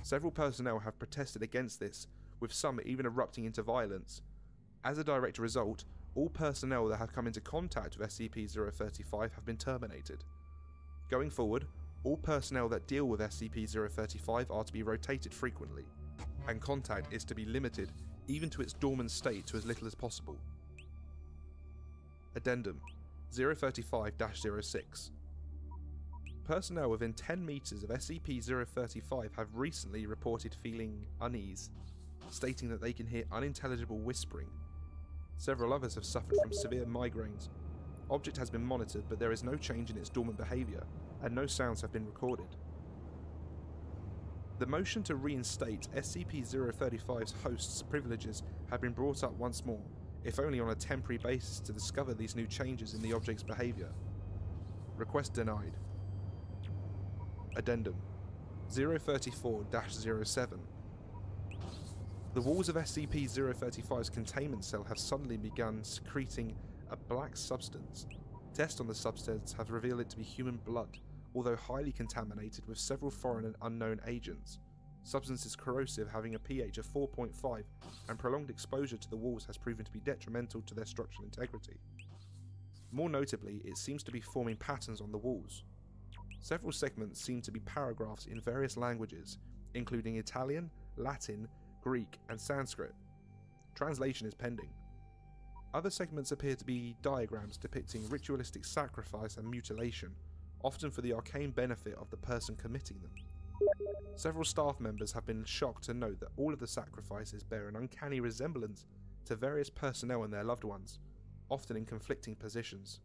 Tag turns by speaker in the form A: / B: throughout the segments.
A: Several personnel have protested against this, with some even erupting into violence. As a direct result, all personnel that have come into contact with SCP-035 have been terminated. Going forward, all personnel that deal with SCP-035 are to be rotated frequently, and contact is to be limited even to its dormant state to as little as possible. Addendum 035-06. Personnel within 10 meters of SCP-035 have recently reported feeling unease, stating that they can hear unintelligible whispering. Several others have suffered from severe migraines. Object has been monitored, but there is no change in its dormant behaviour, and no sounds have been recorded. The motion to reinstate SCP-035's host's privileges have been brought up once more, if only on a temporary basis to discover these new changes in the object's behaviour. Request denied. Addendum 034-07. The walls of SCP-035's containment cell have suddenly begun secreting a black substance. Tests on the substance have revealed it to be human blood, although highly contaminated with several foreign and unknown agents. Substance is corrosive, having a pH of 4.5, and prolonged exposure to the walls has proven to be detrimental to their structural integrity. More notably, it seems to be forming patterns on the walls. Several segments seem to be paragraphs in various languages, including Italian, Latin, Greek, and Sanskrit. Translation is pending. Other segments appear to be diagrams depicting ritualistic sacrifice and mutilation, often for the arcane benefit of the person committing them. Several staff members have been shocked to note that all of the sacrifices bear an uncanny resemblance to various personnel and their loved ones, often in conflicting positions.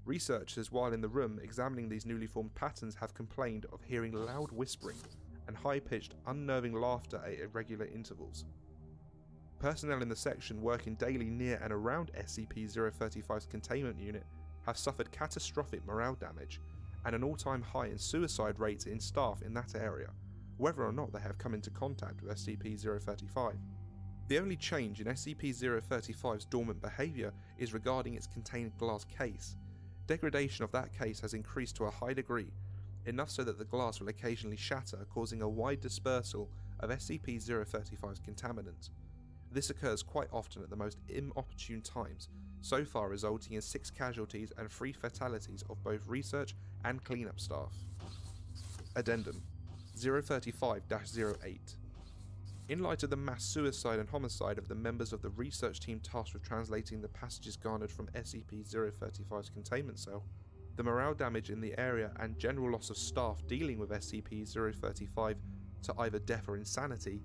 A: Researchers, while in the room examining these newly formed patterns, have complained of hearing loud whispering and high-pitched, unnerving laughter at irregular intervals. Personnel in the section working daily near and around SCP-035's containment unit have suffered catastrophic morale damage and an all-time high in suicide rates in staff in that area, whether or not they have come into contact with SCP-035. The only change in SCP-035's dormant behaviour is regarding its contained glass case. Degradation of that case has increased to a high degree, enough so that the glass will occasionally shatter, causing a wide dispersal of SCP-035's contaminant. This occurs quite often at the most inopportune times, so far resulting in 6 casualties and 3 fatalities of both research and cleanup staff. Addendum 035-08. In light of the mass suicide and homicide of the members of the research team tasked with translating the passages garnered from SCP-035's containment cell, the morale damage in the area and general loss of staff dealing with SCP-035 to either death or insanity,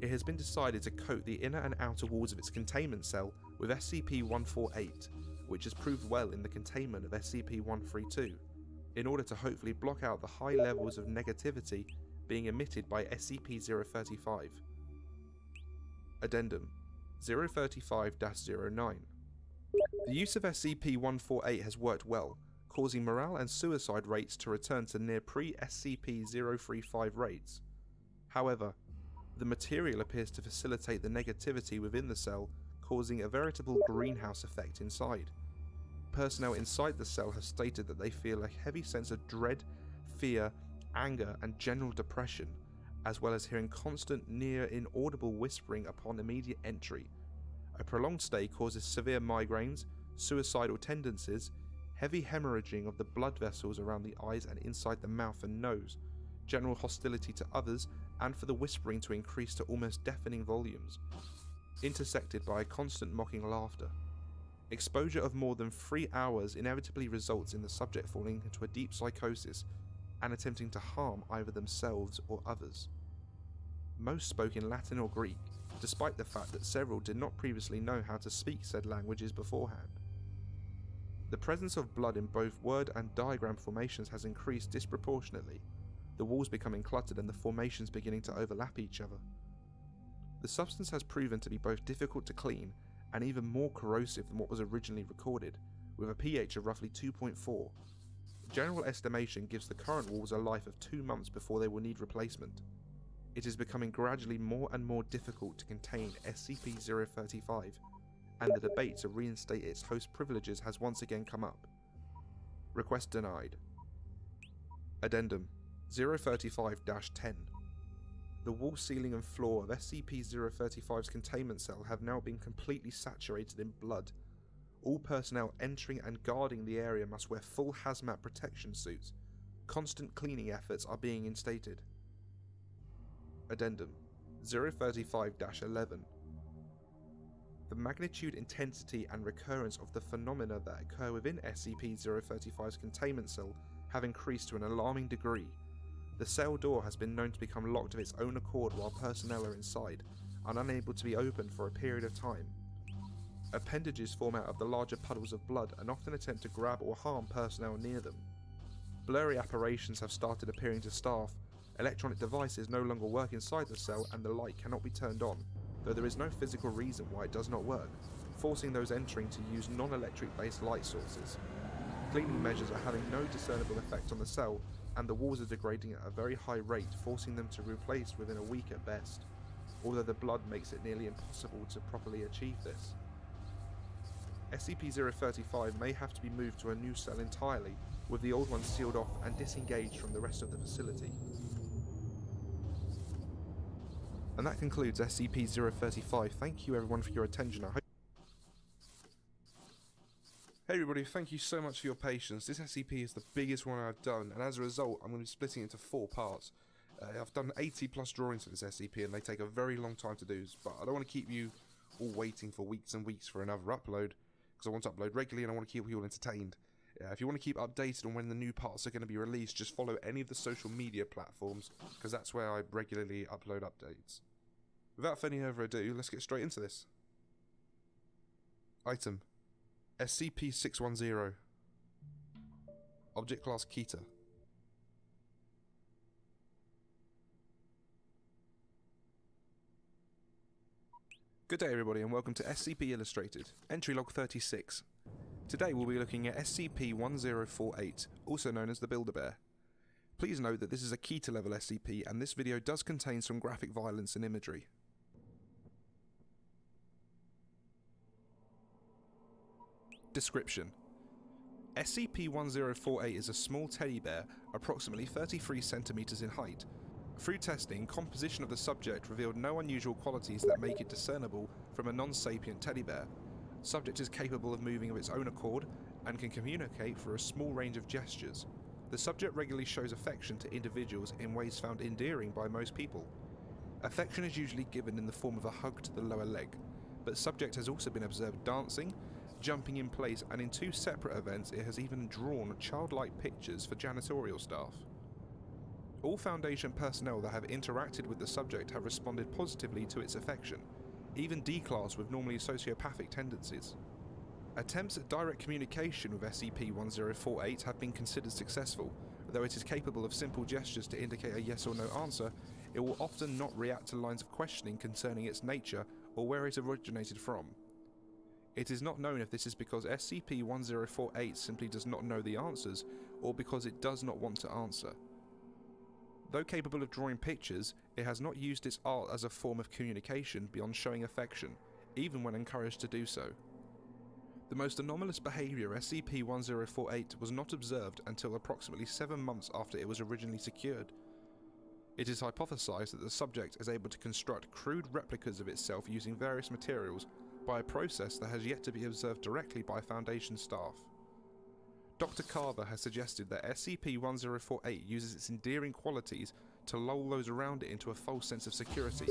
A: it has been decided to coat the inner and outer walls of its containment cell with SCP-148, which has proved well in the containment of SCP-132, in order to hopefully block out the high levels of negativity being emitted by SCP-035. Addendum 035-09. The use of SCP-148 has worked well, causing morale and suicide rates to return to near pre-SCP-035 rates. However, The material appears to facilitate the negativity within the cell, causing a veritable greenhouse effect inside. Personnel inside the cell have stated that they feel a heavy sense of dread, fear, anger and general depression, as well as hearing constant near inaudible whispering upon immediate entry. A prolonged stay causes severe migraines, suicidal tendencies, heavy hemorrhaging of the blood vessels around the eyes and inside the mouth and nose, general hostility to others, and for the whispering to increase to almost deafening volumes, intersected by a constant mocking laughter. Exposure of more than 3 hours inevitably results in the subject falling into a deep psychosis and attempting to harm either themselves or others. Most spoke in Latin or Greek, despite the fact that several did not previously know how to speak said languages beforehand. The presence of blood in both word and diagram formations has increased disproportionately, the walls becoming cluttered and the formations beginning to overlap each other. The substance has proven to be both difficult to clean and even more corrosive than what was originally recorded, with a pH of roughly 2.4. General estimation gives the current walls a life of 2 months before they will need replacement. It is becoming gradually more and more difficult to contain SCP-035, and the debate to reinstate its host privileges has once again come up. Request denied. Addendum 035-10. The wall, ceiling and floor of SCP-035's containment cell have now been completely saturated in blood. All personnel entering and guarding the area must wear full hazmat protection suits. Constant cleaning efforts are being instated. Addendum 035-11. The magnitude, intensity and recurrence of the phenomena that occur within SCP-035's containment cell have increased to an alarming degree. The cell door has been known to become locked of its own accord while personnel are inside, and unable to be opened for a period of time. Appendages form out of the larger puddles of blood and often attempt to grab or harm personnel near them. Blurry apparitions have started appearing to staff, electronic devices no longer work inside the cell and the light cannot be turned on, though there is no physical reason why it does not work, forcing those entering to use non-electric based light sources. Cleaning measures are having no discernible effect on the cell, and the walls are degrading at a very high rate, forcing them to replace within a week at best, although the blood makes it nearly impossible to properly achieve this. SCP-035 may have to be moved to a new cell entirely, with the old one sealed off and disengaged from the rest of the facility. And that concludes SCP-035. Thank you everyone for your attention. Hey everybody, thank you so much for your patience. This SCP is the biggest one I've done, and as a result I'm going to be splitting it into 4 parts. I've done 80 plus drawings for this SCP and they take a very long time to do, but I don't want to keep you all waiting for weeks and weeks for another upload, because I want to upload regularly and I want to keep you all entertained. If you want to keep updated on when the new parts are going to be released, just follow any of the social media platforms, because that's where I regularly upload updates. Without any further ado, let's get straight into this. Item SCP-610. Object Class Keter. Good day everybody and welcome to SCP Illustrated, Entry Log 36. Today we'll be looking at SCP-1048, also known as the Build-A-Bear. Please note that this is a Keter level SCP and this video does contain some graphic violence and imagery. Description: SCP-1048 is a small teddy bear, approximately 33 centimeters in height. Through testing, composition of the subject revealed no unusual qualities that make it discernible from a non-sapient teddy bear. Subject is capable of moving of its own accord and can communicate through a small range of gestures. The subject regularly shows affection to individuals in ways found endearing by most people. Affection is usually given in the form of a hug to the lower leg, but subject has also been observed dancing, jumping in place, and in 2 separate events it has even drawn childlike pictures for janitorial staff. All Foundation personnel that have interacted with the subject have responded positively to its affection, even D-Class with normally sociopathic tendencies. Attempts at direct communication with SCP-1048 have been considered successful. Though it is capable of simple gestures to indicate a yes or no answer, it will often not react to lines of questioning concerning its nature or where it originated from. It is not known if this is because SCP-1048 simply does not know the answers, or because it does not want to answer. Though capable of drawing pictures, it has not used its art as a form of communication beyond showing affection, even when encouraged to do so. The most anomalous behaviour SCP-1048 was not observed until approximately 7 months after it was originally secured. It is hypothesized that the subject is able to construct crude replicas of itself using various materials by a process that has yet to be observed directly by Foundation staff. Dr. Carver has suggested that SCP-1048 uses its endearing qualities to lull those around it into a false sense of security,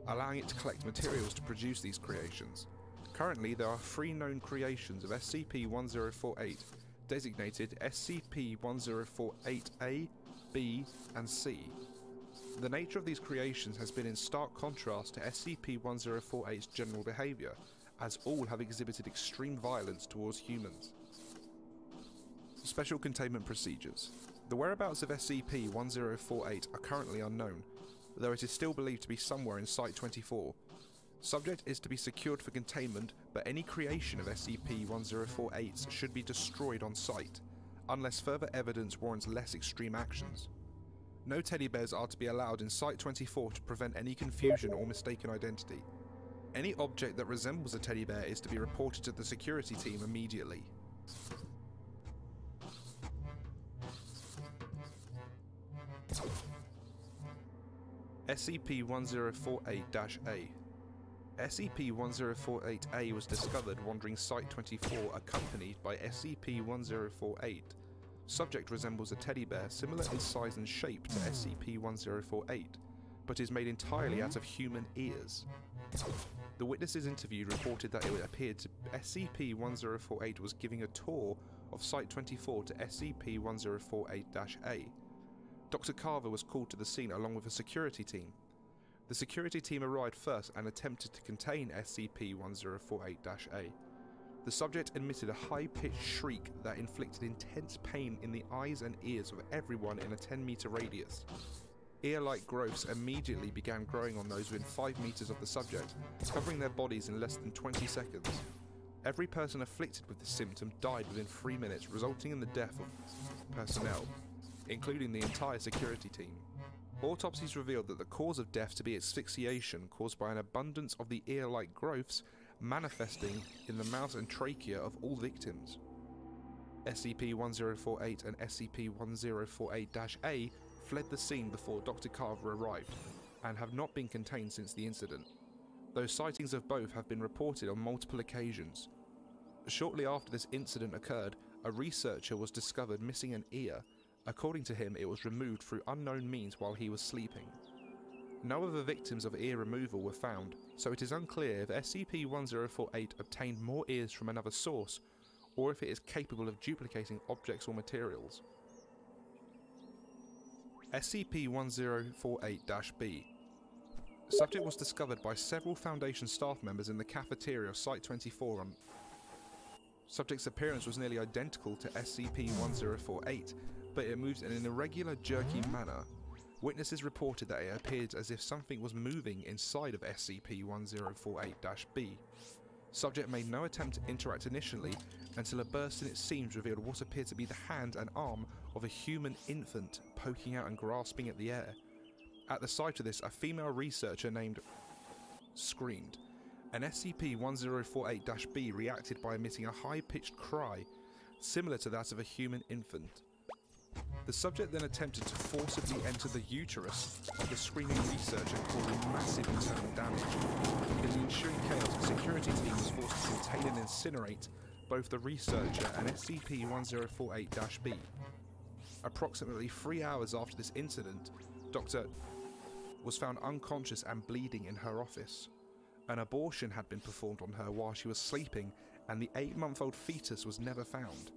A: allowing it to collect materials to produce these creations. Currently, there are 3 known creations of SCP-1048, designated SCP-1048-A, B, and C. The nature of these creations has been in stark contrast to SCP-1048's general behaviour, as all have exhibited extreme violence towards humans. Special Containment Procedures. The whereabouts of SCP-1048 are currently unknown, though it is still believed to be somewhere in Site-24. Subject is to be secured for containment, but any creation of SCP-1048 should be destroyed on site, unless further evidence warrants less extreme actions. No teddy bears are to be allowed in Site-24 to prevent any confusion or mistaken identity. Any object that resembles a teddy bear is to be reported to the security team immediately. SCP-1048-A. SCP-1048-A was discovered wandering Site-24 accompanied by SCP-1048. Subject resembles a teddy bear similar in size and shape to SCP-1048, but is made entirely out of human ears. The witnesses interviewed reported that it appeared SCP-1048 was giving a tour of Site-24 to SCP-1048-A. Dr. Carver was called to the scene along with a security team. The security team arrived first and attempted to contain SCP-1048-A. The subject emitted a high-pitched shriek that inflicted intense pain in the eyes and ears of everyone in a 10-meter radius. Ear-like growths immediately began growing on those within 5 meters of the subject, covering their bodies in less than 20 seconds. Every person afflicted with this symptom died within 3 minutes, resulting in the death of personnel, including the entire security team. Autopsies revealed that the cause of death to be asphyxiation caused by an abundance of the ear-like growths manifesting in the mouth and trachea of all victims. SCP-1048 and SCP-1048-A fled the scene before Dr. Carver arrived, and have not been contained since the incident, though sightings of both have been reported on multiple occasions. Shortly after this incident occurred, a researcher was discovered missing an ear. According to him, it was removed through unknown means while he was sleeping. No other victims of ear removal were found, so it is unclear if SCP-1048 obtained more ears from another source, or if it is capable of duplicating objects or materials. SCP-1048-B. Subject was discovered by several Foundation staff members in the cafeteria of Site-24. Subject's appearance was nearly identical to SCP-1048, but it moves in an irregular, jerky manner. Witnesses reported that it appeared as if something was moving inside of SCP-1048-B. Subject made no attempt to interact initially, until a burst in its seams revealed what appeared to be the hand and arm of a human infant poking out and grasping at the air. At the sight of this, a female researcher named screamed, and SCP-1048-B reacted by emitting a high-pitched cry, similar to that of a human infant. The subject then attempted to forcibly enter the uterus of the screaming researcher, causing massive internal damage. In the ensuing chaos, the security team was forced to contain and incinerate both the researcher and SCP-1048-B. Approximately 3 hours after this incident, Dr. was found unconscious and bleeding in her office. An abortion had been performed on her while she was sleeping, and the 8-month-old fetus was never found.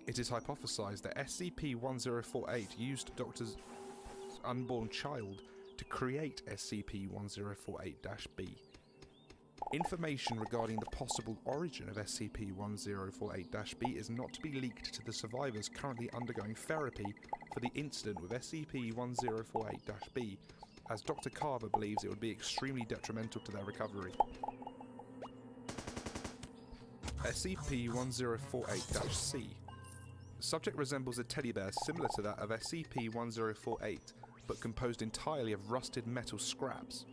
A: It is hypothesized that SCP-1048 used Doctor's unborn child to create SCP-1048-B. Information regarding the possible origin of SCP-1048-B is not to be leaked to the survivors currently undergoing therapy for the incident with SCP-1048-B, as Dr. Carver believes it would be extremely detrimental to their recovery. SCP-1048-C. The subject resembles a teddy bear similar to that of SCP-1048, but composed entirely of rusted metal scraps.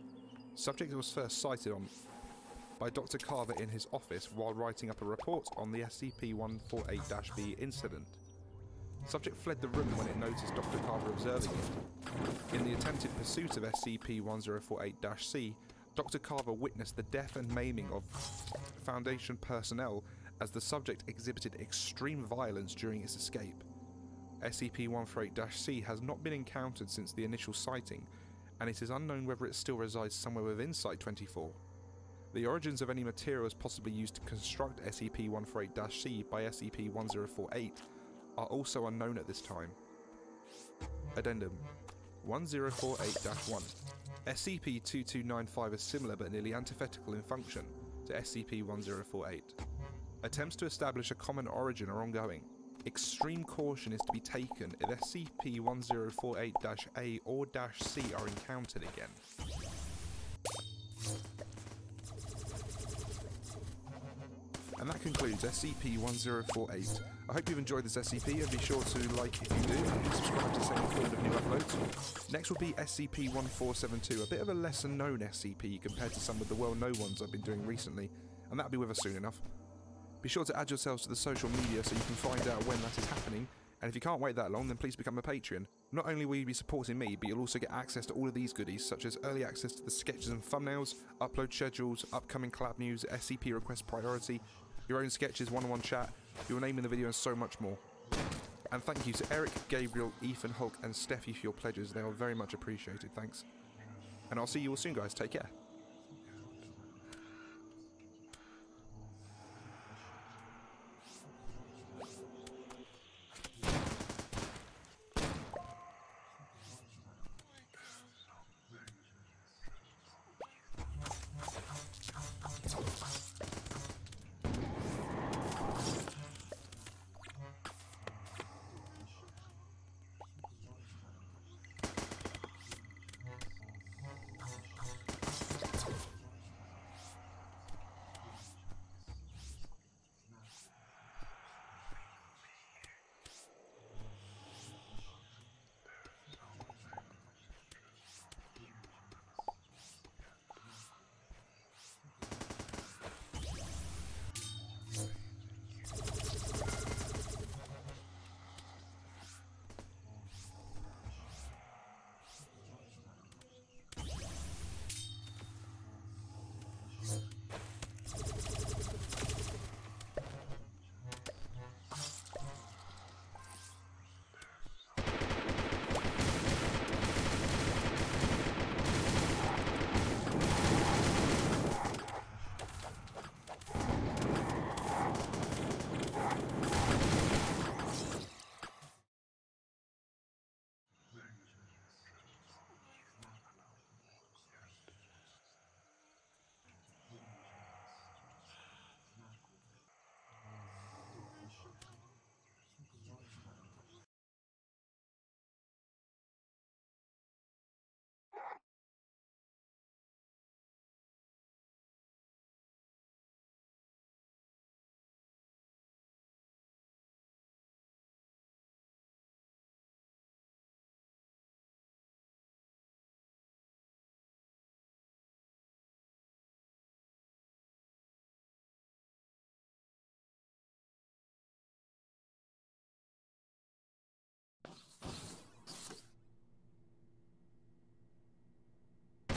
A: Subject was first sighted by Dr. Carver in his office while writing up a report on the SCP-148-B incident. Subject fled the room when it noticed Dr. Carver observing it. In the attempted pursuit of SCP-1048-C, Dr. Carver witnessed the death and maiming of Foundation personnel as the subject exhibited extreme violence during its escape. SCP-148-C has not been encountered since the initial sighting, and it is unknown whether it still resides somewhere within Site-24. The origins of any materials possibly used to construct SCP-148-C by SCP-1048 are also unknown at this time. Addendum 1048-1. SCP-2295 is similar but nearly antithetical in function to SCP-1048. Attempts to establish a common origin are ongoing. Extreme caution is to be taken if SCP-1048-A or -C are encountered again. And that concludes SCP-1048. I hope you've enjoyed this SCP, and be sure to like if you do, and subscribe to stay informed of new uploads. Next will be SCP-1472, a bit of a lesser known SCP compared to some of the well-known ones I've been doing recently, and that'll be with us soon enough. Be sure to add yourselves to the social media so you can find out when that is happening, and if you can't wait that long, then please become a Patreon. Not only will you be supporting me, but you'll also get access to all of these goodies, such as early access to the sketches and thumbnails, upload schedules, upcoming collab news, SCP request priority, your own sketches, one-on-one chat, your name in the video, and so much more. And thank you to Eric, Gabriel, Ethan, Hulk, and Steffi for your pledges. They are very much appreciated. Thanks. And I'll see you all soon, guys. Take care.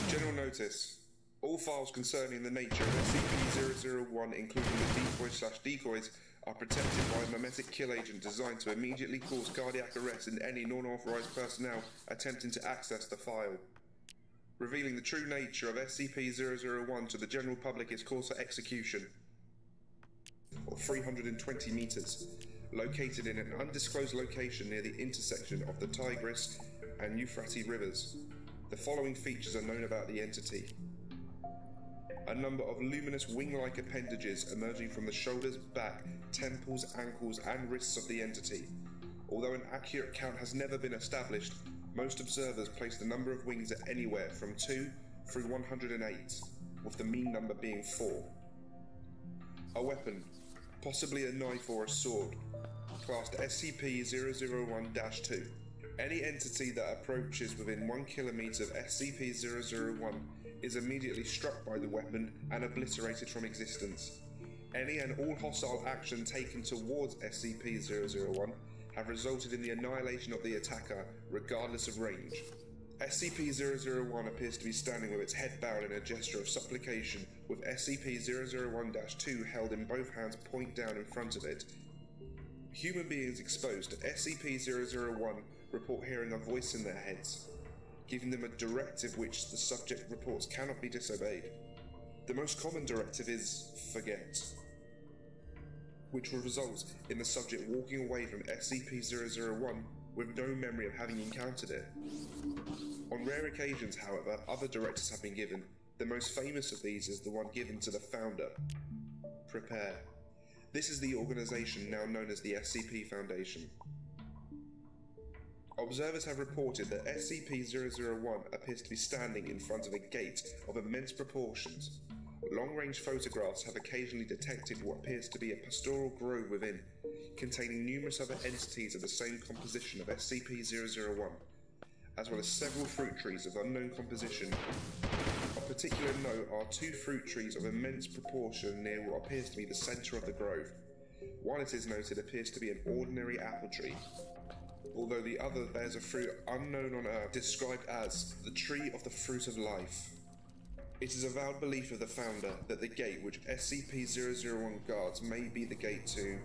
A: General notice. All files concerning the nature of SCP-001, including the decoys/decoys, are protected by a memetic kill agent designed to immediately cause cardiac arrest in any non-authorized personnel attempting to access the file. Revealing the true nature of SCP-001 to the general public is cause for execution. 320 meters, located in an undisclosed location near the intersection of the Tigris and Euphrates rivers. The following features are known about the entity. A number of luminous wing-like appendages emerging from the shoulders, back, temples, ankles, and wrists of the entity. Although an accurate count has never been established, most observers place the number of wings at anywhere from 2 through 108, with the mean number being 4. A weapon, possibly a knife or a sword, classed SCP-001-2. Any entity that approaches within 1 kilometer of SCP-001 is immediately struck by the weapon and obliterated from existence. Any and all hostile action taken towards SCP-001 have resulted in the annihilation of the attacker, regardless of range. SCP-001 appears to be standing with its head bowed in a gesture of supplication, with SCP-001-2 held in both hands point down in front of it. Human beings exposed to SCP-001 report hearing a voice in their heads, giving them a directive which the subject reports cannot be disobeyed. The most common directive is forget, which will result in the subject walking away from SCP-001 with no memory of having encountered it. On rare occasions, however, other directives have been given. The most famous of these is the one given to the founder. Prepare. This is the organization now known as the SCP Foundation. Observers have reported that SCP-001 appears to be standing in front of a gate of immense proportions. Long-range photographs have occasionally detected what appears to be a pastoral grove within, containing numerous other entities of the same composition of SCP-001, as well as several fruit trees of unknown composition. Of particular note are 2 fruit trees of immense proportion near what appears to be the centre of the grove. One, it is noted, appears to be an ordinary apple tree, although the other bears a fruit unknown on Earth, described as the Tree of the Fruit of Life. It is a avowed belief of the founder that the gate which SCP-001 guards may be the gate to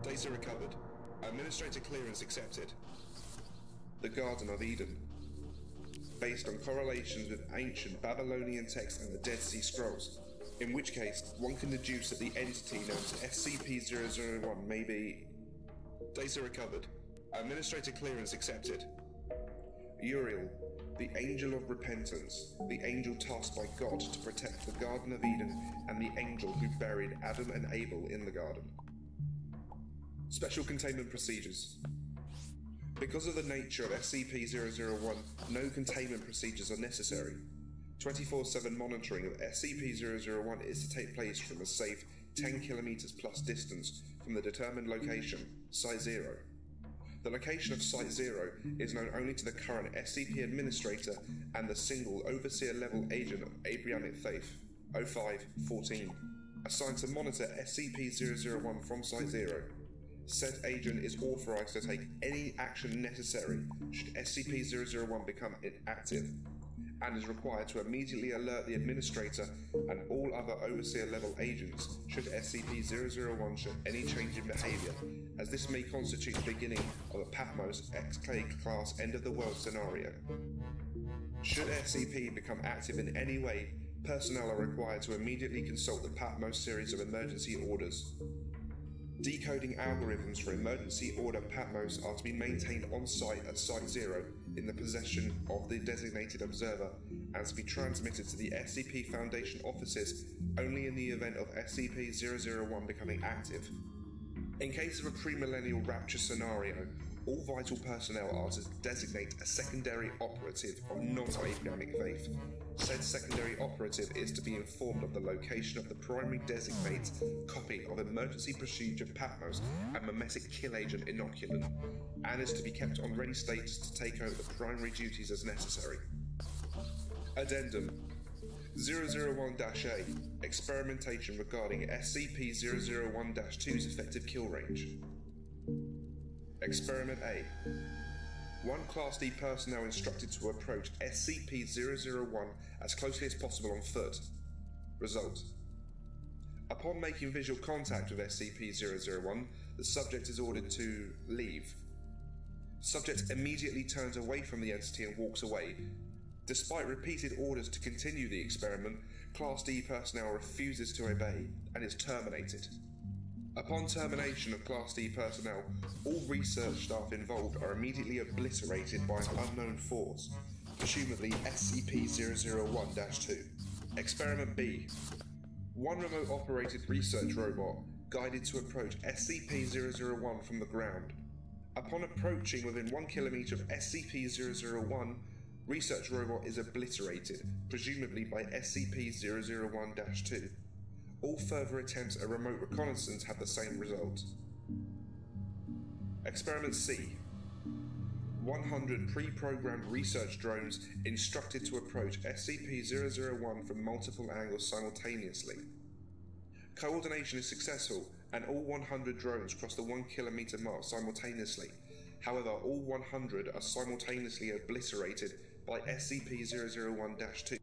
A: data recovered. Administrator clearance accepted. The Garden of Eden. Based on correlations with ancient Babylonian texts and the Dead Sea Scrolls, in which case one can deduce that the entity known as SCP-001 may be data recovered. Administrator clearance accepted. Uriel, the Angel of Repentance, the angel tasked by God to protect the Garden of Eden, and the angel who buried Adam and Abel in the garden. Special containment procedures. Because of the nature of SCP-001, no containment procedures are necessary. 24/7 monitoring of SCP-001 is to take place from a safe 10 km plus distance from the determined location, Site 0. The location of Site 0 is known only to the current SCP Administrator and the single Overseer level agent of Abrahamic Faith, 05-14, assigned to monitor SCP-001 from Site 0. Said agent is authorized to take any action necessary should SCP-001 become inactive, and is required to immediately alert the Administrator and all other Overseer-level agents should SCP-001 show any change in behavior, as this may constitute the beginning of a Patmos XK class end-of-the-world scenario. Should SCP become active in any way, personnel are required to immediately consult the Patmos series of emergency orders. Decoding algorithms for emergency order Patmos are to be maintained on-site at Site 0 in the possession of the designated observer, and to be transmitted to the SCP Foundation offices only in the event of SCP-001 becoming active. In case of a premillennial rapture scenario, all vital personnel are to designate a secondary operative of non-Abrahamic faith. Said secondary operative is to be informed of the location of the primary designate copy of emergency procedure Patmos and mimetic kill agent inoculant, and is to be kept on ready status to take over the primary duties as necessary. Addendum 001-A. Experimentation regarding SCP-001-2's effective kill range. Experiment A. 1 Class D personnel instructed to approach SCP-001 as closely as possible on foot. Result. Upon making visual contact with SCP-001, the subject is ordered to leave. Subject immediately turns away from the entity and walks away. Despite repeated orders to continue the experiment, Class D personnel refuses to obey and is terminated. Upon termination of Class D personnel, all research staff involved are immediately obliterated by an unknown force, presumably SCP-001-2. Experiment B. 1 remote-operated research robot guided to approach SCP-001 from the ground. Upon approaching within 1 kilometer of SCP-001, research robot is obliterated, presumably by SCP-001-2. All further attempts at remote reconnaissance have the same result. Experiment C. 100 pre-programmed research drones instructed to approach SCP-001 from multiple angles simultaneously. Coordination is successful and all 100 drones cross the 1 kilometer mark simultaneously. However, all 100 are simultaneously obliterated by SCP-001-2.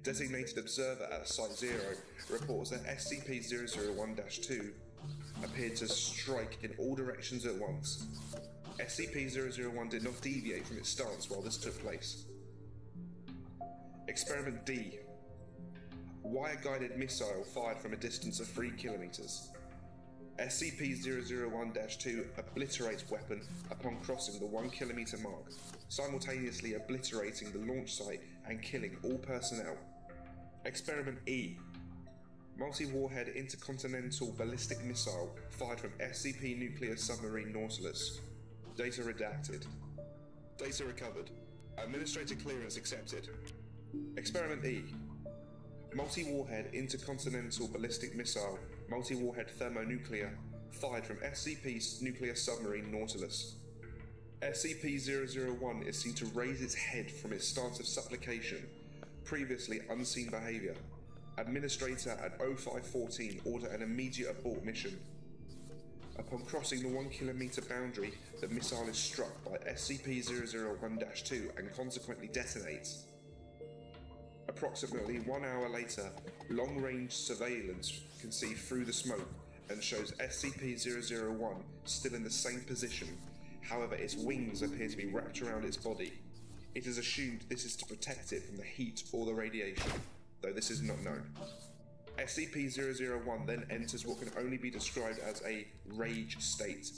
A: Designated observer at Site 0 reports that SCP-001-2 appeared to strike in all directions at once. SCP-001 did not deviate from its stance while this took place. Experiment D. Wire-guided missile fired from a distance of 3 kilometers. SCP-001-2 obliterates weapon upon crossing the 1 kilometer mark, simultaneously obliterating the launch site and killing all personnel. Experiment E. Multi-warhead intercontinental ballistic missile fired from SCP nuclear submarine Nautilus. Data redacted. Data recovered. Administrator clearance accepted. Experiment E. Multi-warhead intercontinental ballistic missile, multi-warhead thermonuclear, fired from SCP nuclear submarine Nautilus. SCP-001 is seen to raise its head from its stance of supplication, previously unseen behaviour. Administrator at 0514 order an immediate abort mission. Upon crossing the 1 kilometer boundary, the missile is struck by SCP-001-2 and consequently detonates. Approximately 1 hour later, long-range surveillance can see through the smoke and shows SCP-001 still in the same position. However, its wings appear to be wrapped around its body. It is assumed this is to protect it from the heat or the radiation, though this is not known. SCP-001 then enters what can only be described as a rage state.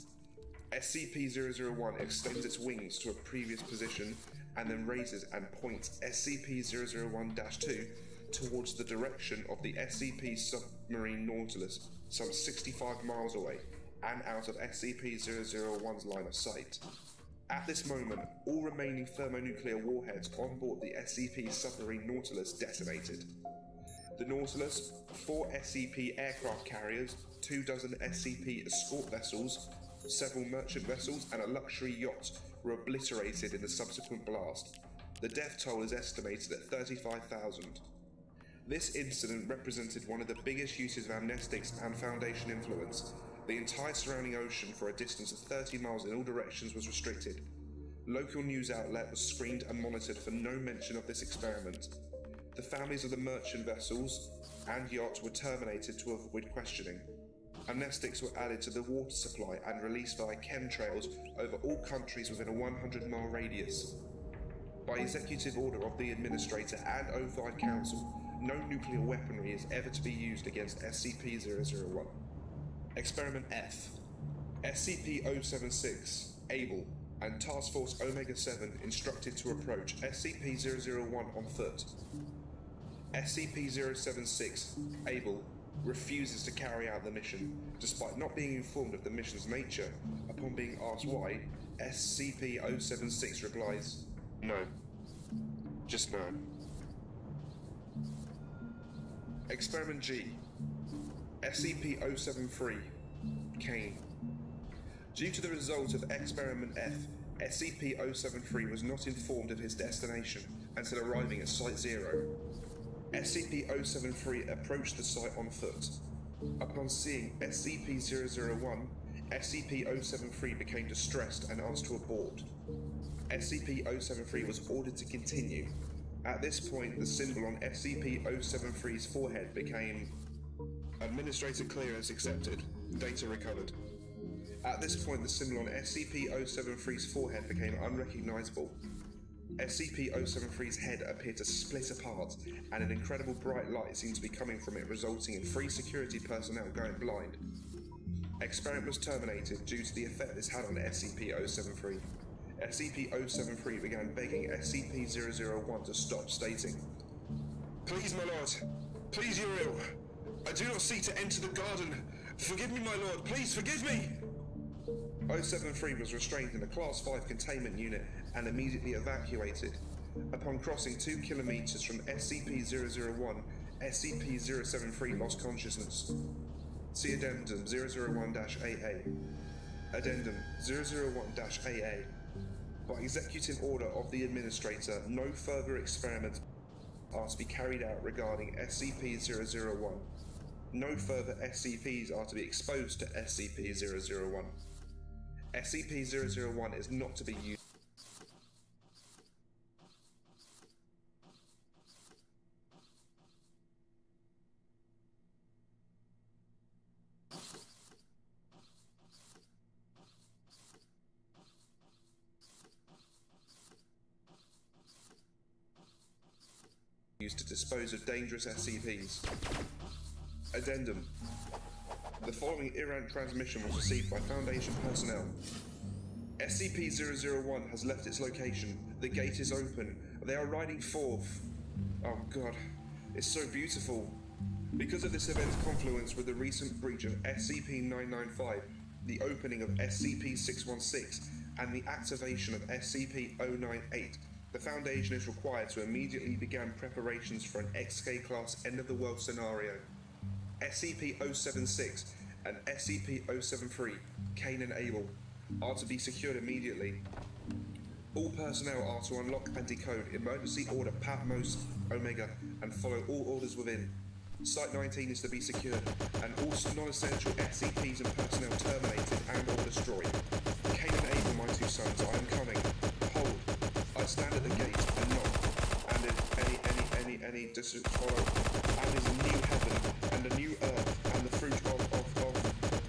A: SCP-001 extends its wings to a previous position and then raises and points SCP-001-2 towards the direction of the SCP submarine Nautilus, some 65 miles away and out of SCP-001's line of sight. At this moment, all remaining thermonuclear warheads on board the SCP submarine Nautilus detonated. The Nautilus, 4 SCP aircraft carriers, 24 SCP escort vessels, several merchant vessels and a luxury yacht were obliterated in the subsequent blast. The death toll is estimated at 35,000. This incident represented one of the biggest uses of amnestics and Foundation influence. The entire surrounding ocean for a distance of 30 miles in all directions was restricted. Local news outlet was screened and monitored for no mention of this experiment. The families of the merchant vessels and yacht were terminated to avoid questioning. Amnestics were added to the water supply and released via chemtrails over all countries within a 100-mile radius. By executive order of the Administrator and O5 Council, no nuclear weaponry is ever to be used against SCP-001. Experiment F. SCP-076, Able, and Task Force Omega-7 instructed to approach SCP-001 on foot. SCP-076, Able, refuses to carry out the mission, despite not being informed of the mission's nature. Upon being asked why, SCP-076 replies, "No. Just no." Experiment G. SCP-073, Kane. Due to the result of Experiment F, SCP-073 was not informed of his destination until arriving at Site 0. SCP-073 approached the site on foot. Upon seeing SCP-001, SCP-073 became distressed and asked to abort. SCP-073 was ordered to continue. At this point, the symbol on SCP-073's forehead became Administrator clearance accepted. Data recovered. At this point, the symbol on SCP-073's forehead became unrecognizable. SCP-073's head appeared to split apart, and an incredible bright light seemed to be coming from it, resulting in 3 security personnel going blind. Experiment was terminated due to the effect this had on SCP-073. SCP-073 began begging SCP-001 to stop, stating, "Please, my lord. Please, Uriel. I do not seek to enter the garden. Forgive me, my lord. Please, forgive me." 073 was restrained in a Class 5 containment unit and immediately evacuated. Upon crossing 2 kilometers from SCP-001, SCP-073 lost consciousness. See Addendum 001-AA. Addendum 001-AA. By executive order of the Administrator, no further experiments are to be carried out regarding SCP-001. No further SCPs are to be exposed to SCP-001. SCP-001 is not to be used used to dispose of dangerous SCPs. Addendum. The following errant transmission was received by Foundation personnel. SCP-001 has left its location. The gate is open. They are riding forth. Oh god, it's so beautiful. Because of this event's confluence with the recent breach of SCP-995, the opening of SCP-616, and the activation of SCP-098, the Foundation is required to immediately begin preparations for an XK-class end-of-the-world scenario. SCP-076 and SCP-073, Cain and Abel, are to be secured immediately. All personnel are to unlock and decode Emergency Order Patmos Omega and follow all orders within. Site-19 is to be secured, and all non-essential SCPs and personnel terminated and or destroyed. Cain and Abel, my two sons, I am coming. Hold. I stand at the gate and knock, and if any follow, and is a new heaven and a new earth, and the fruit of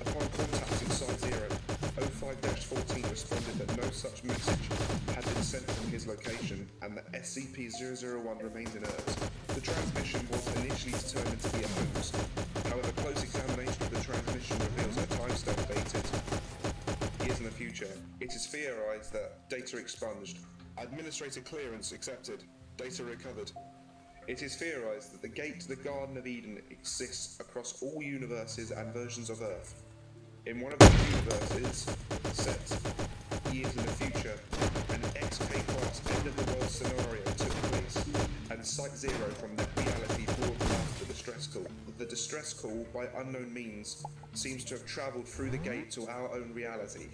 A: upon contacting Site 0, 05-14 responded that no such message had been sent from his location, and that SCP-001 remains inert. The transmission was initially determined to be a hoax. However, close examination of the transmission reveals a timestamp dated years in the future. It is theorized that data expunged. Administrator clearance accepted. Data recovered. It is theorized that the gate to the Garden of Eden exists across all universes and versions of Earth. In one of these universes, set years in the future, an XK-class end-of-the-world scenario took place, and Site 0 from that reality broadcast the distress call. The distress call, by unknown means, seems to have travelled through the gate to our own reality.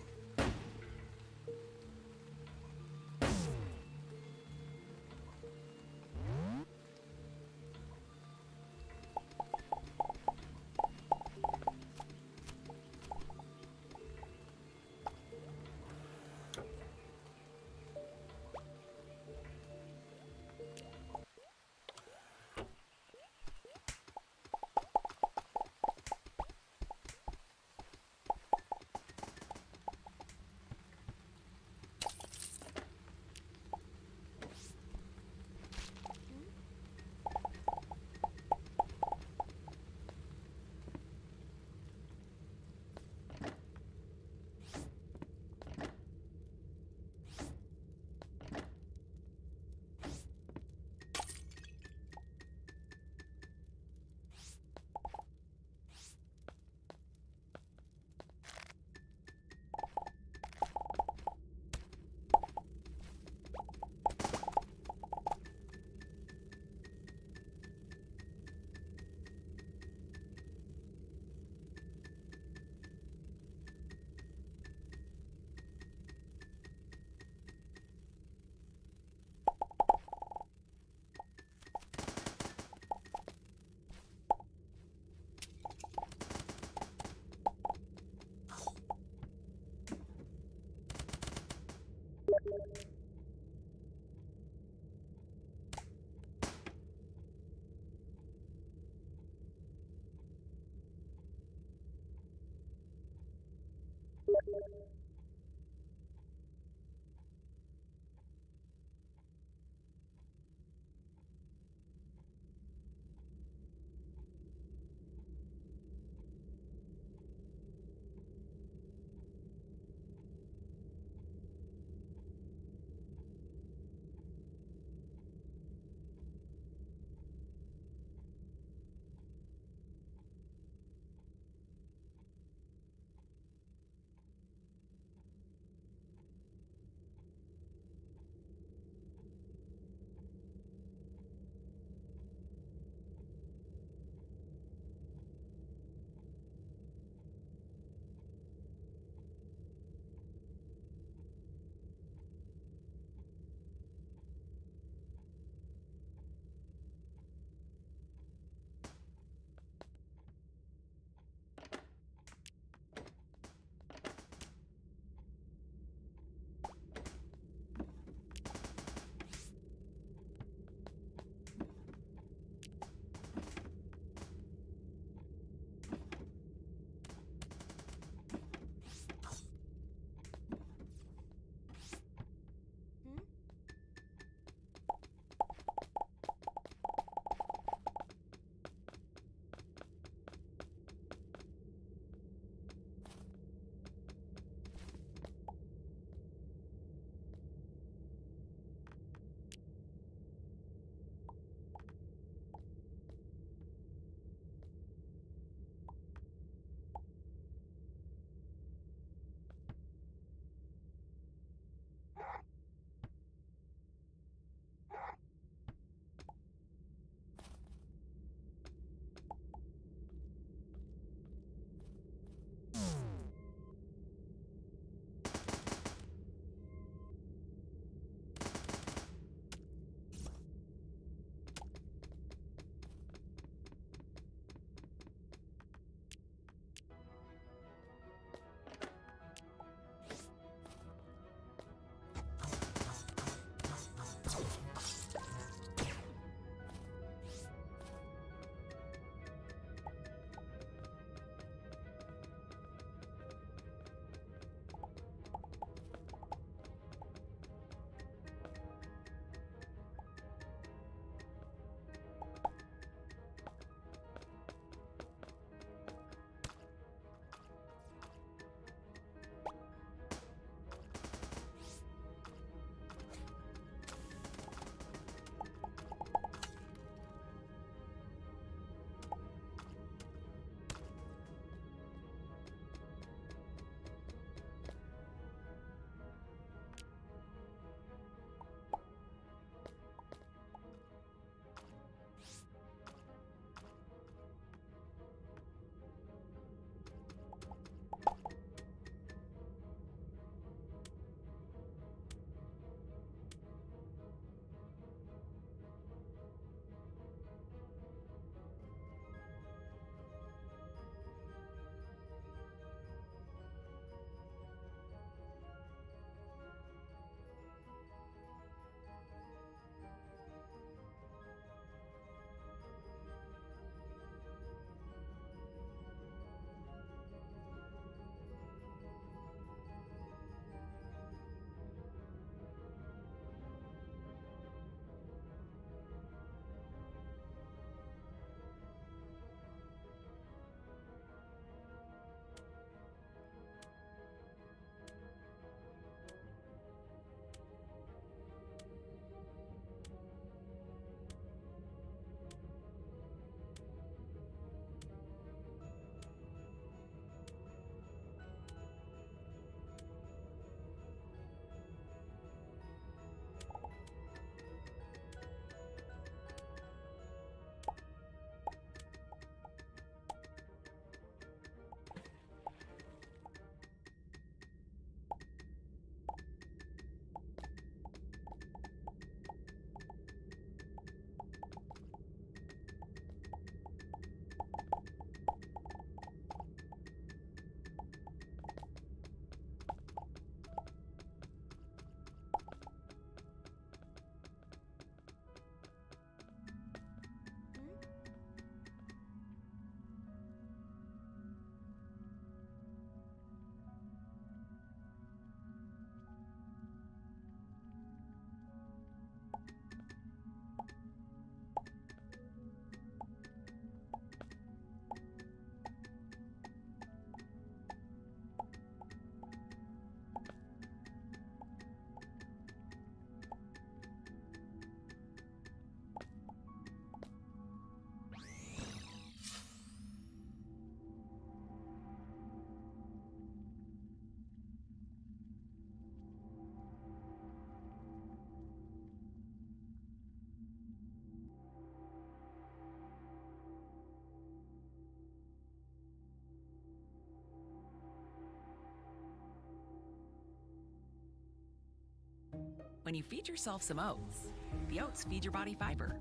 B: when you feed yourself some oats. The oats feed your body fiber.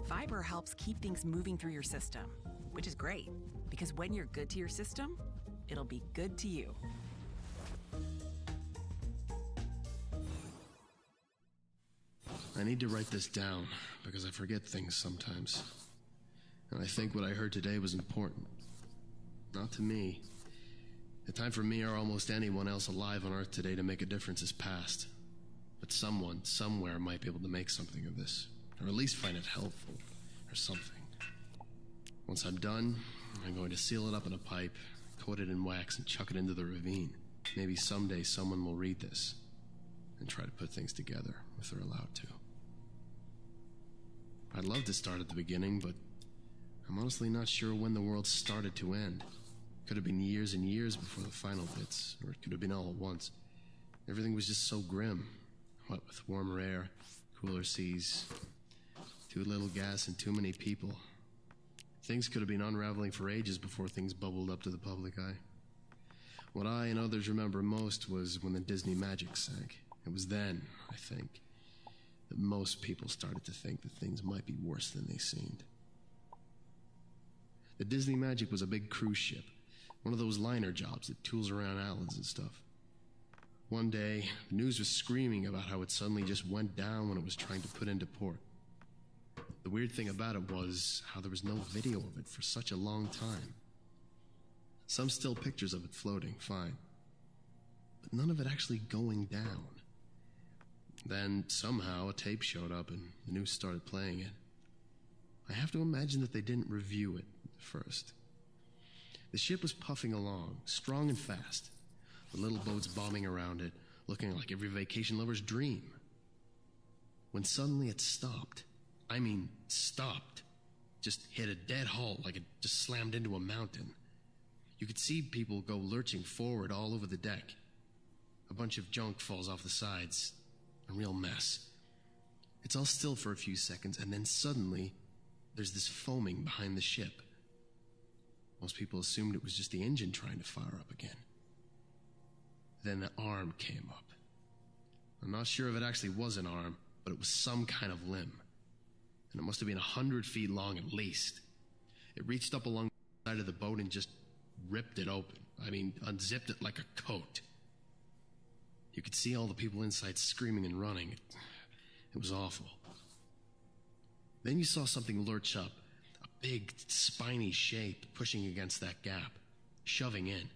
B: Fiber helps keep things moving through your system, which is great, because when you're good to your system, it'll be good to you.
C: I need to write this down, because I forget things sometimes. And I think what I heard today was important. Not to me. The time for me or almost anyone else alive on Earth today to make a difference is past. But someone, somewhere, might be able to make something of this. Or at least find it helpful. Or something. Once I'm done, I'm going to seal it up in a pipe, coat it in wax, and chuck it into the ravine. Maybe someday someone will read this and try to put things together, if they're allowed to. I'd love to start at the beginning, but I'm honestly not sure when the world started to end. Could have been years and years before the final bits, or it could have been all at once. Everything was just so grim. What with warmer air, cooler seas, too little gas and too many people. Things could have been unraveling for ages before things bubbled up to the public eye. What I and others remember most was when the Disney magic sank. It was then, I think, that most people started to think that things might be worse than they seemed. The Disney Magic was a big cruise ship, one of those liner jobs that tools around islands and stuff. One day, the news was screaming about how it suddenly just went down when it was trying to put into port. The weird thing about it was how there was no video of it for such a long time. Some still pictures of it floating, fine. But none of it actually going down. Then, somehow, a tape showed up and the news started playing it. I have to imagine that they didn't review it first. The ship was puffing along, strong and fast. The little boats bobbing around it, looking like every vacation lover's dream. When suddenly it stopped. I mean, stopped. Just hit a dead halt like it just slammed into a mountain. You could see people go lurching forward all over the deck. A bunch of junk falls off the sides. A real mess. It's all still for a few seconds, and then suddenly, there's this foaming behind the ship. Most people assumed it was just the engine trying to fire up again. Then the arm came up. I'm not sure if it actually was an arm, but it was some kind of limb. And it must have been 100 feet long at least. It reached up along the side of the boat and just ripped it open. I mean, unzipped it like a coat. You could see all the people inside screaming and running. It was awful. Then you saw something lurch up. A big, spiny shape pushing against that gap, shoving in.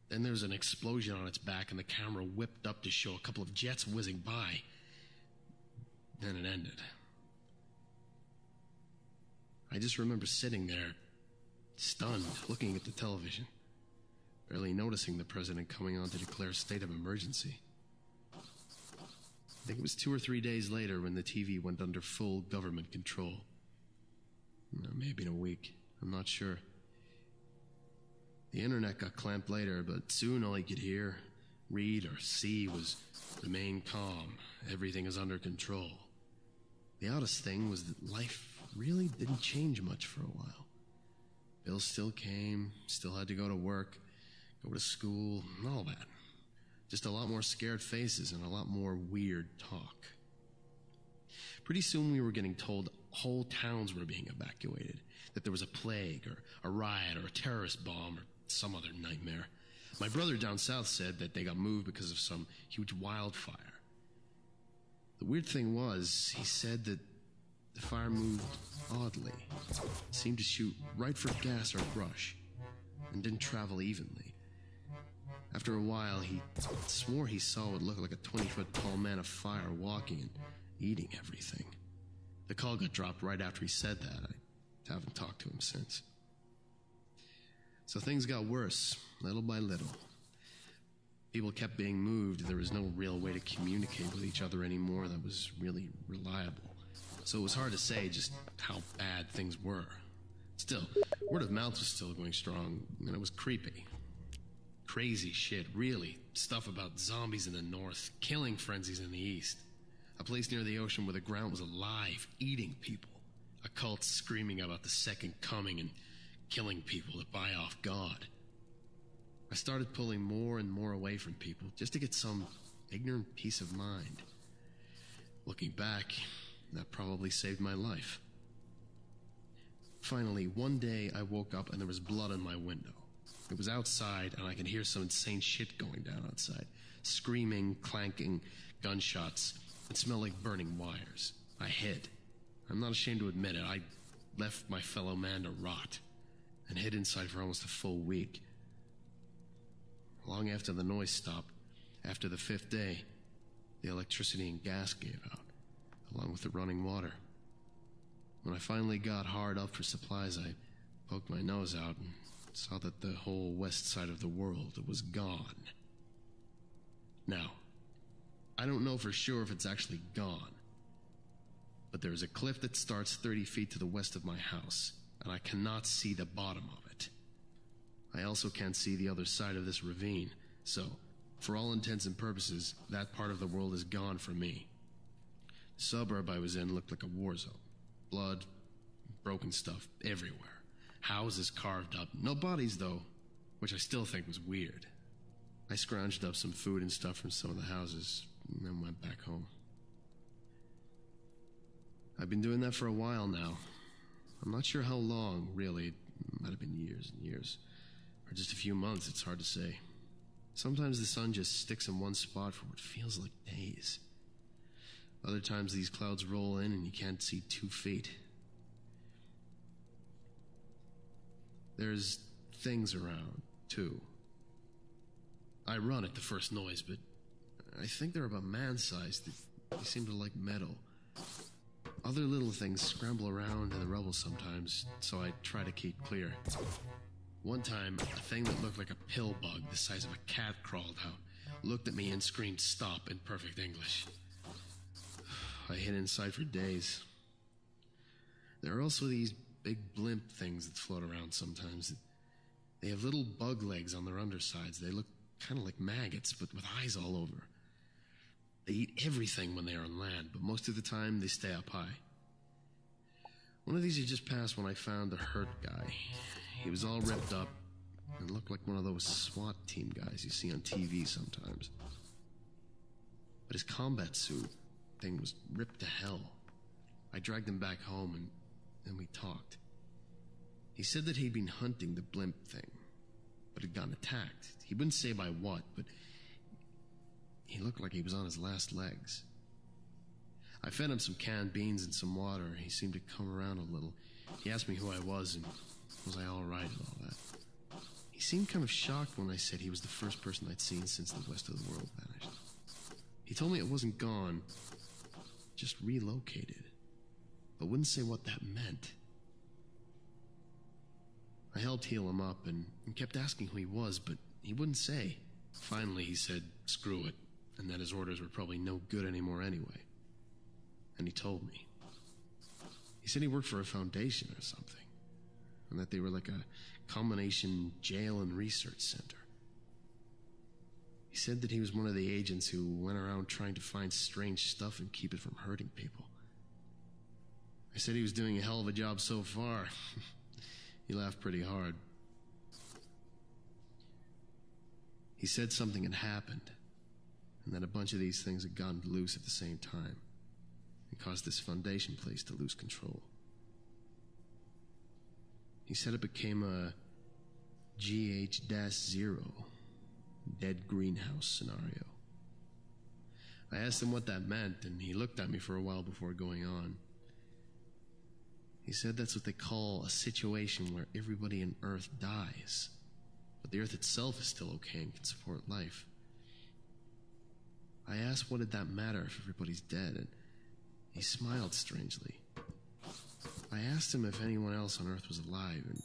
C: Then there was an explosion on its back and the camera whipped up to show a couple of jets whizzing by. Then it ended. I just remember sitting there, stunned, looking at the television, barely noticing the president coming on to declare a state of emergency. I think it was 2 or 3 days later when the TV went under full government control. Maybe in a week. I'm not sure. The internet got clamped later, but soon all you could hear, read, or see was remain calm. Everything is under control. The oddest thing was that life really didn't change much for a while. Bills still came, still had to go to work, go to school, and all that. Just a lot more scared faces and a lot more weird talk. Pretty soon we were getting told whole towns were being evacuated, that there was a plague or a riot or a terrorist bomb or some other nightmare. My brother down south said that they got moved because of some huge wildfire. The weird thing was, he said that the fire moved oddly. It seemed to shoot right for gas or brush, and didn't travel evenly. After a while, he swore he saw what looked like a 20-foot tall man of fire walking and eating everything. The call got dropped right after he said that. I haven't talked to him since. So things got worse, little by little. People kept being moved. There was no real way to communicate with each other anymore that was really reliable. So it was hard to say just how bad things were. Still, word of mouth was still going strong, and it was creepy. Crazy shit, really. Stuff about zombies in the north, killing frenzies in the east. A place near the ocean where the ground was alive, eating people. A cult screaming about the second coming and killing people to buy off God. I started pulling more and more away from people just to get some ignorant peace of mind. Looking back, that probably saved my life. Finally, one day I woke up and there was blood on my window. It was outside and I could hear some insane shit going down outside. Screaming, clanking, gunshots. It smelled like burning wires. I hid. I'm not ashamed to admit it. I left my fellow man to rot and hid inside for almost a full week. Long after the noise stopped, after the 5th day, the electricity and gas gave out, along with the running water. When I finally got hard up for supplies, I poked my nose out and saw that the whole west side of the world was gone. Now, I don't know for sure if it's actually gone, but there is a cliff that starts 30 feet to the west of my house, and I cannot see the bottom of it. I also can't see the other side of this ravine, so, for all intents and purposes, that part of the world is gone for me. The suburb I was in looked like a war zone. Blood, broken stuff everywhere. Houses carved up. No bodies, though, which I still think was weird. I scrounged up some food and stuff from some of the houses, and then went back home. I've been doing that for a while now. I'm not sure how long, really. It might have been years and years. Or just a few months, it's hard to say. Sometimes the sun just sticks in one spot for what feels like days. Other times these clouds roll in and you can't see 2 feet. There's things around, too. I run at the first noise, but I think they're about man-sized. They seem to like metal. Other little things scramble around in the rubble sometimes, so I try to keep clear. One time, a thing that looked like a pill bug the size of a cat crawled out, looked at me and screamed stop in perfect English. I hid inside for days. There are also these big blimp things that float around sometimes. They have little bug legs on their undersides. They look kind of like maggots, but with eyes all over. They eat everything when they are on land, but most of the time they stay up high. One of these I just passed when I found the hurt guy. He was all ripped up and looked like one of those SWAT team guys you see on TV sometimes. But his combat suit thing was ripped to hell. I dragged him back home and we talked. He said that he'd been hunting the blimp thing, but had gotten attacked. He wouldn't say by what, but he looked like he was on his last legs. I fed him some canned beans and some water. He seemed to come around a little. He asked me who I was and was I all right and all that. He seemed kind of shocked when I said he was the first person I'd seen since the west of the world vanished. He told me it wasn't gone, just relocated, but wouldn't say what that meant. I helped heal him up and kept asking who he was, but he wouldn't say. Finally, he said, screw it, and that his orders were probably no good anymore anyway. And he told me. He said he worked for a foundation or something, and that they were like a combination jail and research center. He said that he was one of the agents who went around trying to find strange stuff and keep it from hurting people. I said he was doing a hell of a job so far. He laughed pretty hard. He said something had happened, and that a bunch of these things had gotten loose at the same time, and caused this foundation place to lose control. He said it became a GH-0, dead greenhouse scenario. I asked him what that meant, and he looked at me for a while before going on. He said that's what they call a situation where everybody on Earth dies, but the Earth itself is still okay and can support life. I asked what did that matter if everybody's dead, and he smiled strangely. I asked him if anyone else on Earth was alive, and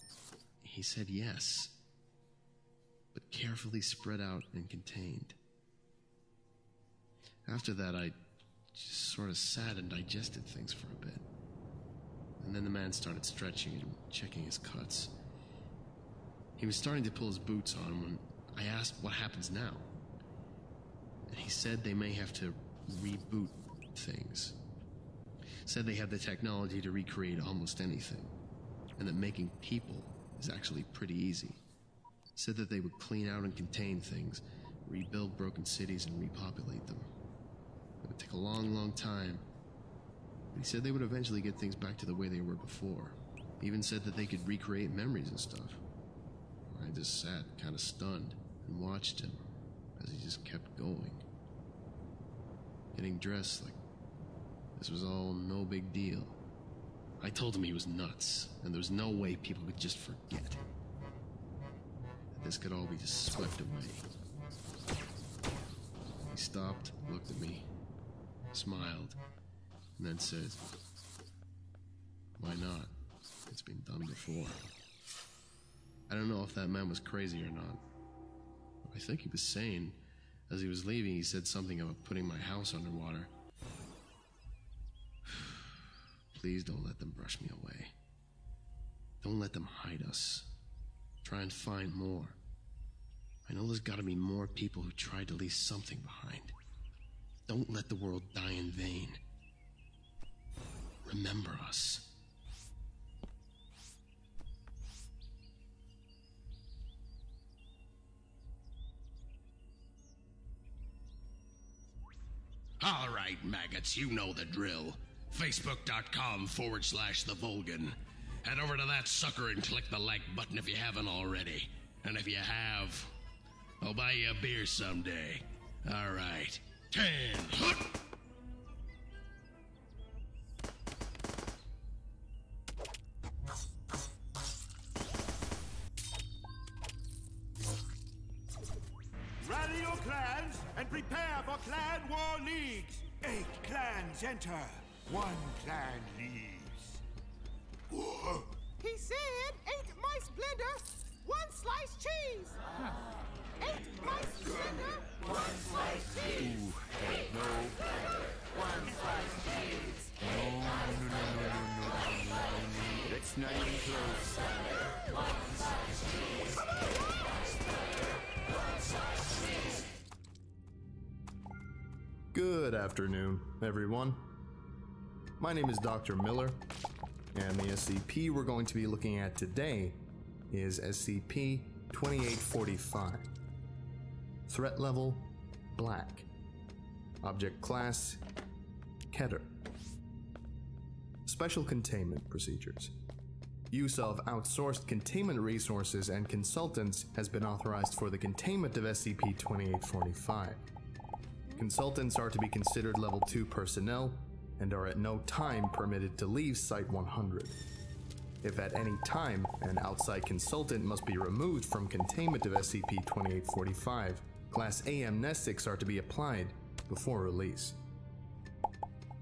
C: he said yes, but carefully spread out and contained. After that, I just sort of sat and digested things for a bit. And then the man started stretching and checking his cuts. He was starting to pull his boots on when I asked what happens now. And he said they may have to reboot things. Said they have the technology to recreate almost anything, and that making people is actually pretty easy. Said that they would clean out and contain things, rebuild broken cities and repopulate them. It would take a long, long time, He said they would eventually get things back to the way they were before. He even said that they could recreate memories and stuff. I just sat, kind of stunned, and watched him as he just kept going. Getting dressed like this was all no big deal. I told him he was nuts, and there was no way people could just forget. That this could all be just swept away. He stopped, looked at me, smiled, and then said, "Why not? It's been done before." I don't know if that man was crazy or not. I think he was sane. As he was leaving, he said something about putting my house underwater. Please don't let them brush me away. Don't let them hide us. Try and find more. I know there's gotta be more people who tried to leave something behind. Don't let the world die in vain. Remember us.
D: All right, maggots, you know the drill. Facebook.com/The Vulgan. Head over to that sucker and click the like button if you haven't already. And if you have, I'll buy you a beer someday. All right. 10. Hut!
E: Rally your clans and prepare for clan war leagues. 8 clans enter. 1 clan leaves. Whoa.
F: He said 8 mice blender, 1 slice cheese. 8 mice blender, 1 slice cheese.
E: Ooh, no.
F: 1 slice cheese.
E: No. That's not even close.
F: 1 slice cheese.
G: Good afternoon, everyone. My name is Dr. Miller, and the SCP we're going to be looking at today is SCP-2845. Threat level, Black. Object class, Keter. Special containment procedures. Use of outsourced containment resources and consultants has been authorized for the containment of SCP-2845. Consultants are to be considered Level 2 personnel and are at no time permitted to leave Site-100. If at any time an outside consultant must be removed from containment of SCP-2845, Class A amnestics are to be applied before release.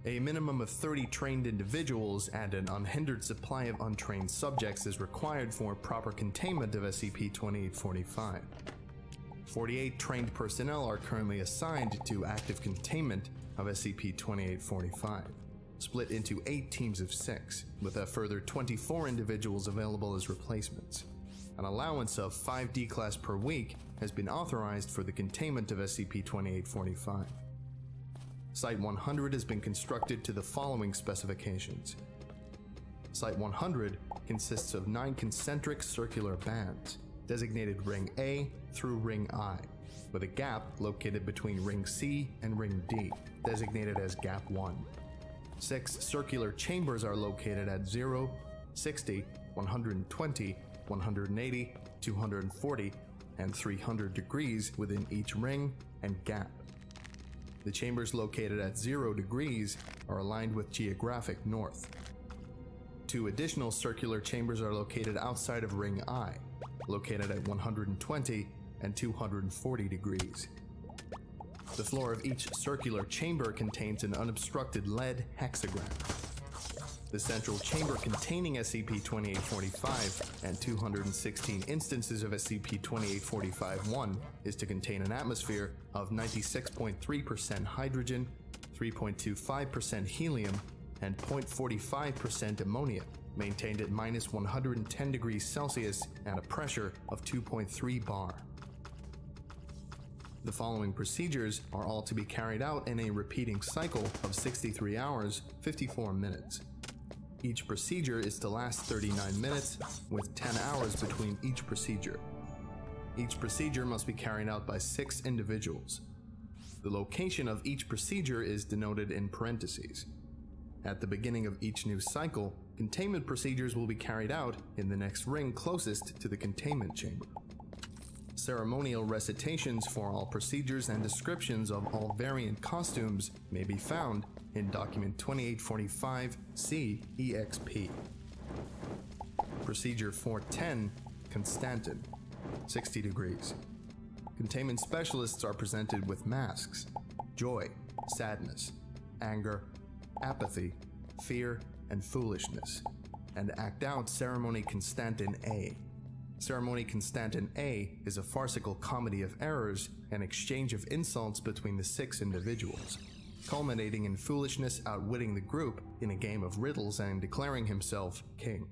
G: A minimum of 30 trained individuals and an unhindered supply of untrained subjects is required for proper containment of SCP-2845. 48 trained personnel are currently assigned to active containment of SCP-2845, split into 8 teams of 6, with a further 24 individuals available as replacements. An allowance of 5 D-Class per week has been authorized for the containment of SCP-2845. Site-100 has been constructed to the following specifications. Site-100 consists of 9 concentric circular bands, designated Ring A through Ring I, with a gap located between Ring C and Ring D, designated as Gap 1. 6 circular chambers are located at 0, 60, 120, 180, 240, and 300 degrees within each ring and gap. The chambers located at 0 degrees are aligned with geographic north. 2 additional circular chambers are located outside of Ring I, located at 120 and 240 degrees. The floor of each circular chamber contains an unobstructed lead hexagram. The central chamber containing SCP-2845 and 216 instances of SCP-2845-1 is to contain an atmosphere of 96.3% hydrogen, 3.25% helium, and 0.45% ammonia, maintained at -110 degrees Celsius and a pressure of 2.3 bar. The following procedures are all to be carried out in a repeating cycle of 63 hours, 54 minutes. Each procedure is to last 39 minutes, with 10 hours between each procedure. Each procedure must be carried out by 6 individuals. The location of each procedure is denoted in parentheses. At the beginning of each new cycle, containment procedures will be carried out in the next ring closest to the containment chamber. Ceremonial recitations for all procedures and descriptions of all variant costumes may be found in Document 2845-C-EXP. Procedure 410, Constantin, 60 degrees. Containment specialists are presented with masks: joy, sadness, anger, apathy, fear, and foolishness, and act out Ceremony Constantin A. Ceremony Constantin A is a farcical comedy of errors and exchange of insults between the 6 individuals, culminating in foolishness outwitting the group in a game of riddles and declaring himself king.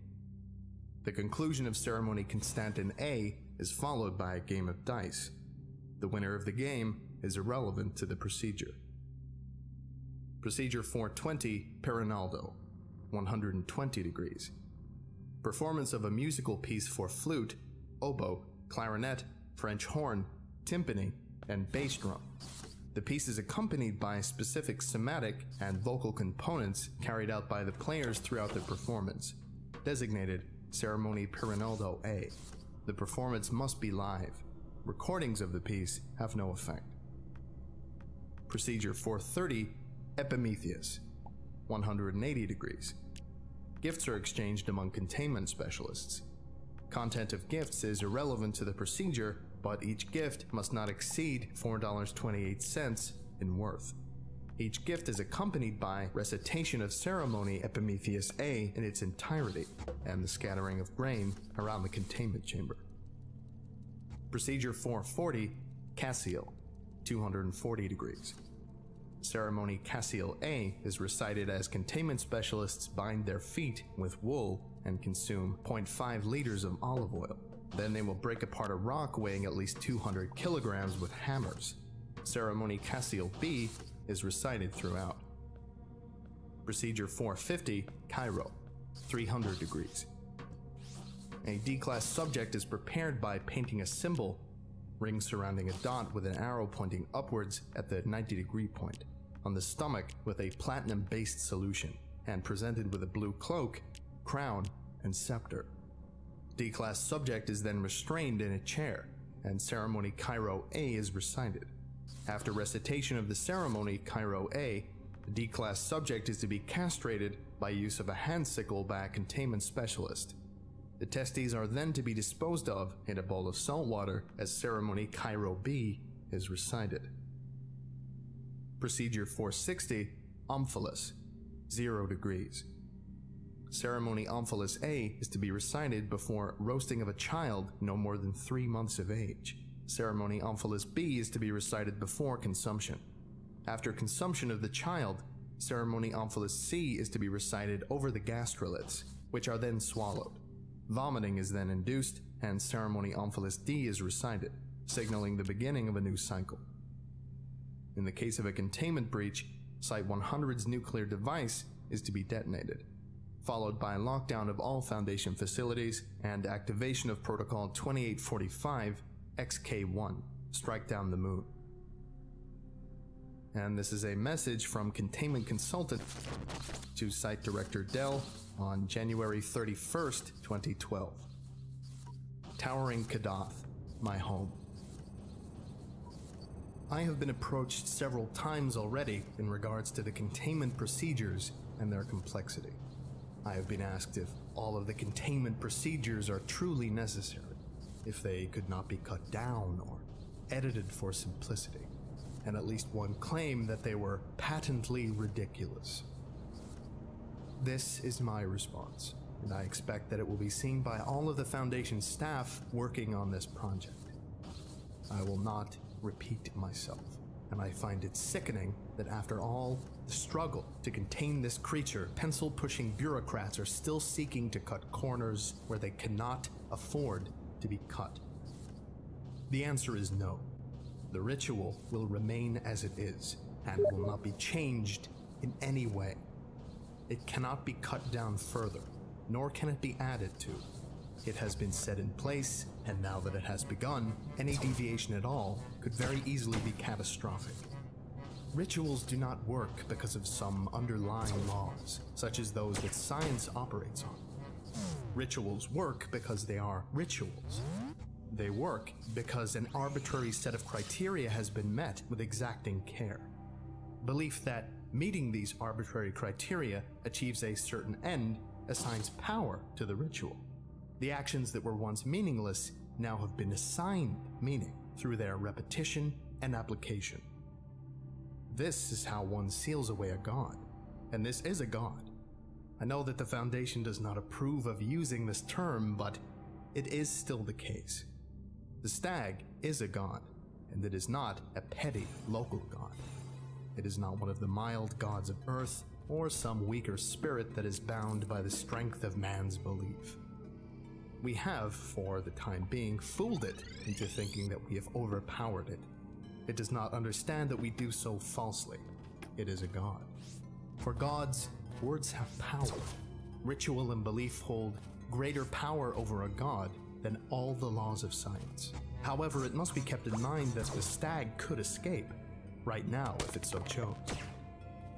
G: The conclusion of Ceremony Constantin A is followed by a game of dice. The winner of the game is irrelevant to the procedure. Procedure 420, Perinaldo, 120 degrees. Performance of a musical piece for flute, oboe, clarinet, French horn, timpani, and bass drum. The piece is accompanied by specific somatic and vocal components carried out by the players throughout the performance, designated Ceremony Perinaldo A. The performance must be live. Recordings of the piece have no effect. Procedure 430, Epimetheus, 180 degrees. Gifts are exchanged among containment specialists. Content of gifts is irrelevant to the procedure, but each gift must not exceed $4.28 in worth. Each gift is accompanied by recitation of Ceremony Epimetheus A in its entirety, and the scattering of grain around the containment chamber. Procedure 440, Cassiel, 240 degrees. Ceremony Cassiel A is recited as containment specialists bind their feet with wool and consume 0.5 liters of olive oil. Then they will break apart a rock weighing at least 200 kilograms with hammers. Ceremony Cassiel B is recited throughout. Procedure 450, Cairo, 300 degrees. A D-class subject is prepared by painting a symbol, ring surrounding a dot with an arrow pointing upwards at the 90-degree point, on the stomach with a platinum-based solution, and presented with a blue cloak, crown, and scepter. D-class subject is then restrained in a chair, and Ceremony Cairo A is recited. After recitation of the ceremony Cairo A, the D-class subject is to be castrated by use of a hand sickle by a containment specialist. The testes are then to be disposed of in a bowl of salt water as Ceremony Cairo B is recited. Procedure 460, Omphalos, 0 degrees. Ceremony Omphalos A is to be recited before roasting of a child no more than 3 months of age. Ceremony Omphalos B is to be recited before consumption. After consumption of the child, Ceremony Omphalos C is to be recited over the gastroliths, which are then swallowed. Vomiting is then induced, and Ceremony Omphalos D is recited, signaling the beginning of a new cycle. In the case of a containment breach, Site 100's nuclear device is to be detonated, followed by lockdown of all Foundation facilities and activation of Protocol 2845 XK1, Strike Down the Moon. And this is a message from Containment Consultant to Site Director Dell on January 31st, 2012. Towering Kadath, my home. I have been approached several times already in regards to the containment procedures and their complexity. I have been asked if all of the containment procedures are truly necessary, if they could not be cut down or edited for simplicity, and at least one claim that they were patently ridiculous. This is my response, and I expect that it will be seen by all of the Foundation staff working on this project. I will not repeat myself, and I find it sickening that after all the struggle to contain this creature, pencil-pushing bureaucrats are still seeking to cut corners where they cannot afford to be cut. The answer is no. The ritual will remain as it is, and will not be changed in any way. It cannot be cut down further, nor can it be added to. It has been set in place, and now that it has begun, any deviation at all could very easily be catastrophic. Rituals do not work because of some underlying laws, such as those that science operates on. Rituals work because they are rituals. They work because an arbitrary set of criteria has been met with exacting care. Belief that meeting these arbitrary criteria achieves a certain end assigns power to the ritual. The actions that were once meaningless now have been assigned meaning through their repetition and application. This is how one seals away a god, and this is a god. I know that the Foundation does not approve of using this term, but it is still the case. The stag is a god, and it is not a petty local god. It is not one of the mild gods of earth or some weaker spirit that is bound by the strength of man's belief. We have, for the time being, fooled it into thinking that we have overpowered it. It does not understand that we do so falsely. It is a god. For gods, words have power. Ritual and belief hold greater power over a god than all the laws of science. However, it must be kept in mind that the stag could escape, right now if it so chose.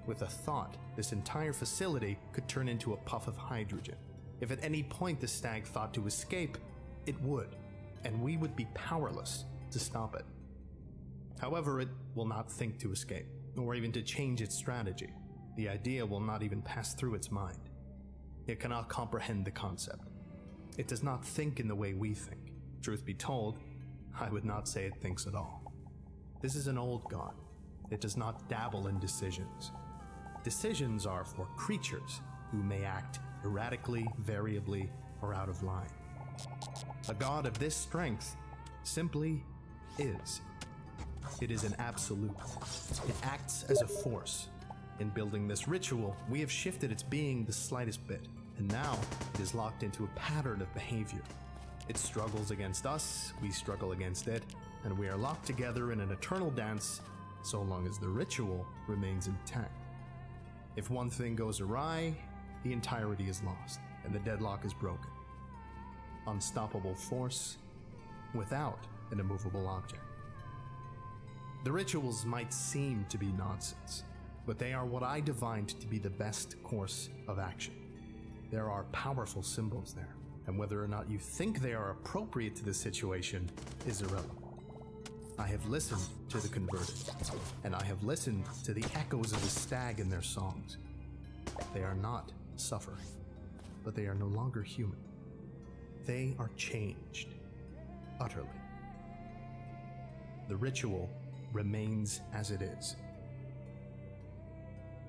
G: With a thought, this entire facility could turn into a puff of hydrogen. If at any point the stag thought to escape, it would, and we would be powerless to stop it. However, it will not think to escape, or even to change its strategy. The idea will not even pass through its mind. It cannot comprehend the concept. It does not think in the way we think. Truth be told, I would not say it thinks at all. This is an old god. It does not dabble in decisions. Decisions are for creatures who may act erratically, variably, or out of line. A god of this strength simply is. It is an absolute. It acts as a force. In building this ritual, we have shifted its being the slightest bit, and now it is locked into a pattern of behavior. It struggles against us, we struggle against it, and we are locked together in an eternal dance so long as the ritual remains intact. If one thing goes awry, the entirety is lost, and the deadlock is broken. Unstoppable force without an immovable object. The rituals might seem to be nonsense, but they are what I divined to be the best course of action. There are powerful symbols there, and whether or not you think they are appropriate to the situation is irrelevant. I have listened to the converted, and I have listened to the echoes of the stag in their songs. They are not suffering, but they are no longer human. They are changed, utterly. The ritual remains as it is.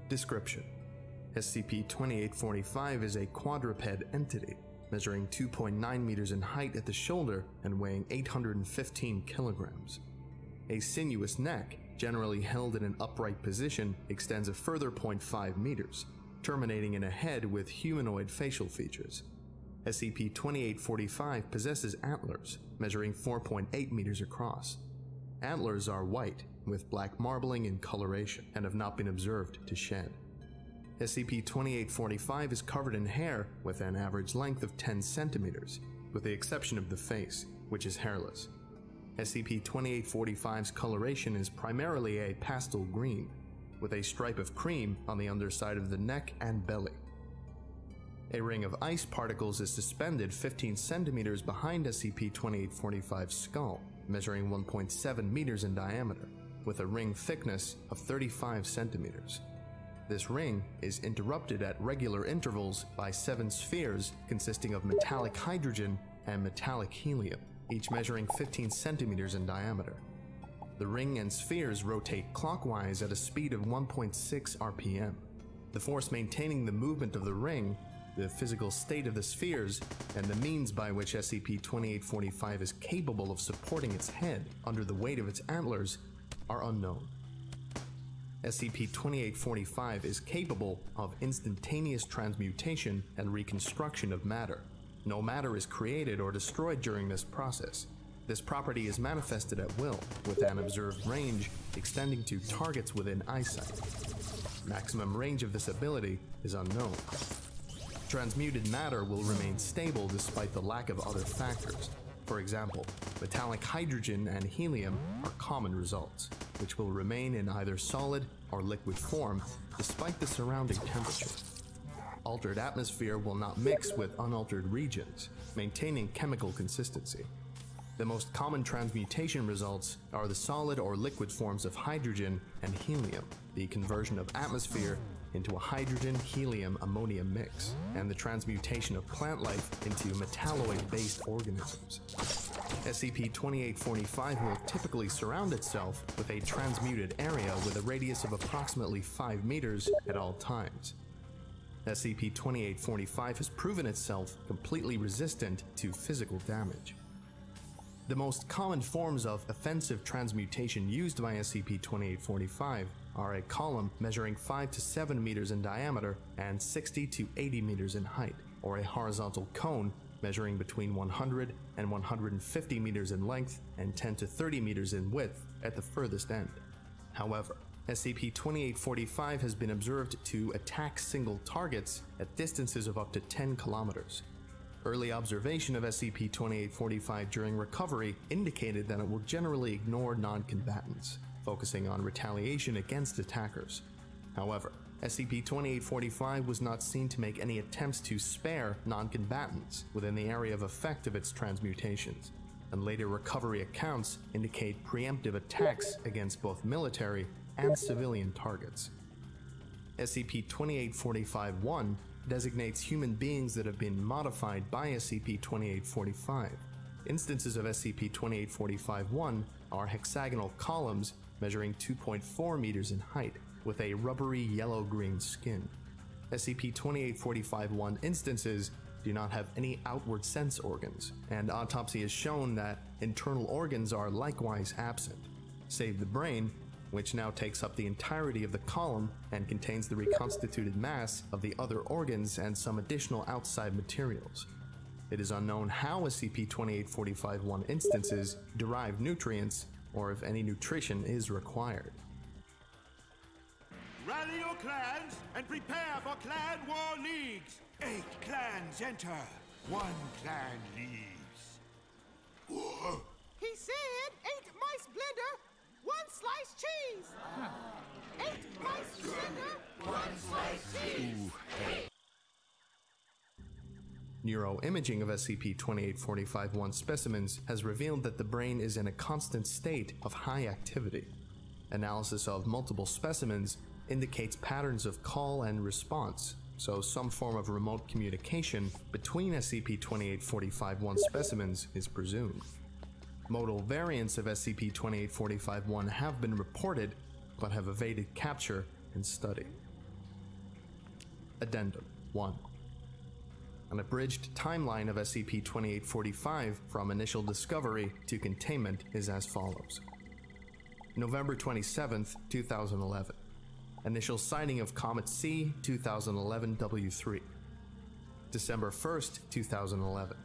G: Description: SCP-2845 is a quadruped entity, measuring 2.9 meters in height at the shoulder and weighing 815 kilograms. A sinuous neck, generally held in an upright position, extends a further 0.5 meters, terminating in a head with humanoid facial features. SCP-2845 possesses antlers, measuring 4.8 meters across. Antlers are white, with black marbling and coloration, and have not been observed to shed. SCP-2845 is covered in hair with an average length of 10 centimeters, with the exception of the face, which is hairless. SCP-2845's coloration is primarily a pastel green, with a stripe of cream on the underside of the neck and belly. A ring of ice particles is suspended 15 centimeters behind SCP-2845's skull, measuring 1.7 meters in diameter, with a ring thickness of 35 centimeters. This ring is interrupted at regular intervals by 7 spheres consisting of metallic hydrogen and metallic helium, each measuring 15 centimeters in diameter. The ring and spheres rotate clockwise at a speed of 1.6 RPM. The force maintaining the movement of the ring, the physical state of the spheres, and the means by which SCP-2845 is capable of supporting its head under the weight of its antlers are unknown. SCP-2845 is capable of instantaneous transmutation and reconstruction of matter. No matter is created or destroyed during this process. This property is manifested at will, with an observed range extending to targets within eyesight. Maximum range of this ability is unknown. Transmuted matter will remain stable despite the lack of other factors. For example, metallic hydrogen and helium are common results. which will remain in either solid or liquid form despite the surrounding temperature. Altered atmosphere will not mix with unaltered regions, maintaining chemical consistency. The most common transmutation results are the solid or liquid forms of hydrogen and helium, the conversion of atmosphere into a hydrogen-helium-ammonia mix, and the transmutation of plant life into metalloid-based organisms. SCP-2845 will typically surround itself with a transmuted area with a radius of approximately 5 meters at all times. SCP-2845 has proven itself completely resistant to physical damage. The most common forms of offensive transmutation used by SCP-2845 are a column measuring 5 to 7 meters in diameter and 60 to 80 meters in height, or a horizontal cone measuring between 100 and 150 meters in length and 10 to 30 meters in width at the furthest end. However, SCP-2845 has been observed to attack single targets at distances of up to 10 kilometers. Early observation of SCP-2845 during recovery indicated that it will generally ignore non-combatants, focusing on retaliation against attackers. However, SCP-2845 was not seen to make any attempts to spare non-combatants within the area of effect of its transmutations, and later recovery accounts indicate preemptive attacks against both military and civilian targets. SCP-2845-1 designates human beings that have been modified by SCP-2845. Instances of SCP-2845-1 are hexagonal columns measuring 2.4 meters in height, with a rubbery yellow-green skin. SCP-2845-1 instances do not have any outward sense organs, and autopsy has shown that internal organs are likewise absent, save the brain, which now takes up the entirety of the column and contains the reconstituted mass of the other organs and some additional outside materials. It is unknown how SCP-2845-1 instances derive nutrients, or if any nutrition is required.
E: Rally your clans and prepare for clan war leagues. 8 clans enter. 1 clan leaves.
F: He said 8 mice blender, 1 sliced cheese. 8 mice blender, 1 sliced cheese.
G: Neuroimaging of SCP-2845-1 specimens has revealed that the brain is in a constant state of high activity. Analysis of multiple specimens indicates patterns of call and response, so some form of remote communication between SCP-2845-1 specimens is presumed. Modal variants of SCP-2845-1 have been reported, but have evaded capture and study. Addendum 1. An abridged timeline of SCP-2845 from initial discovery to containment is as follows. November 27, 2011. Initial sighting of Comet C 2011 W3. December 1, 2011.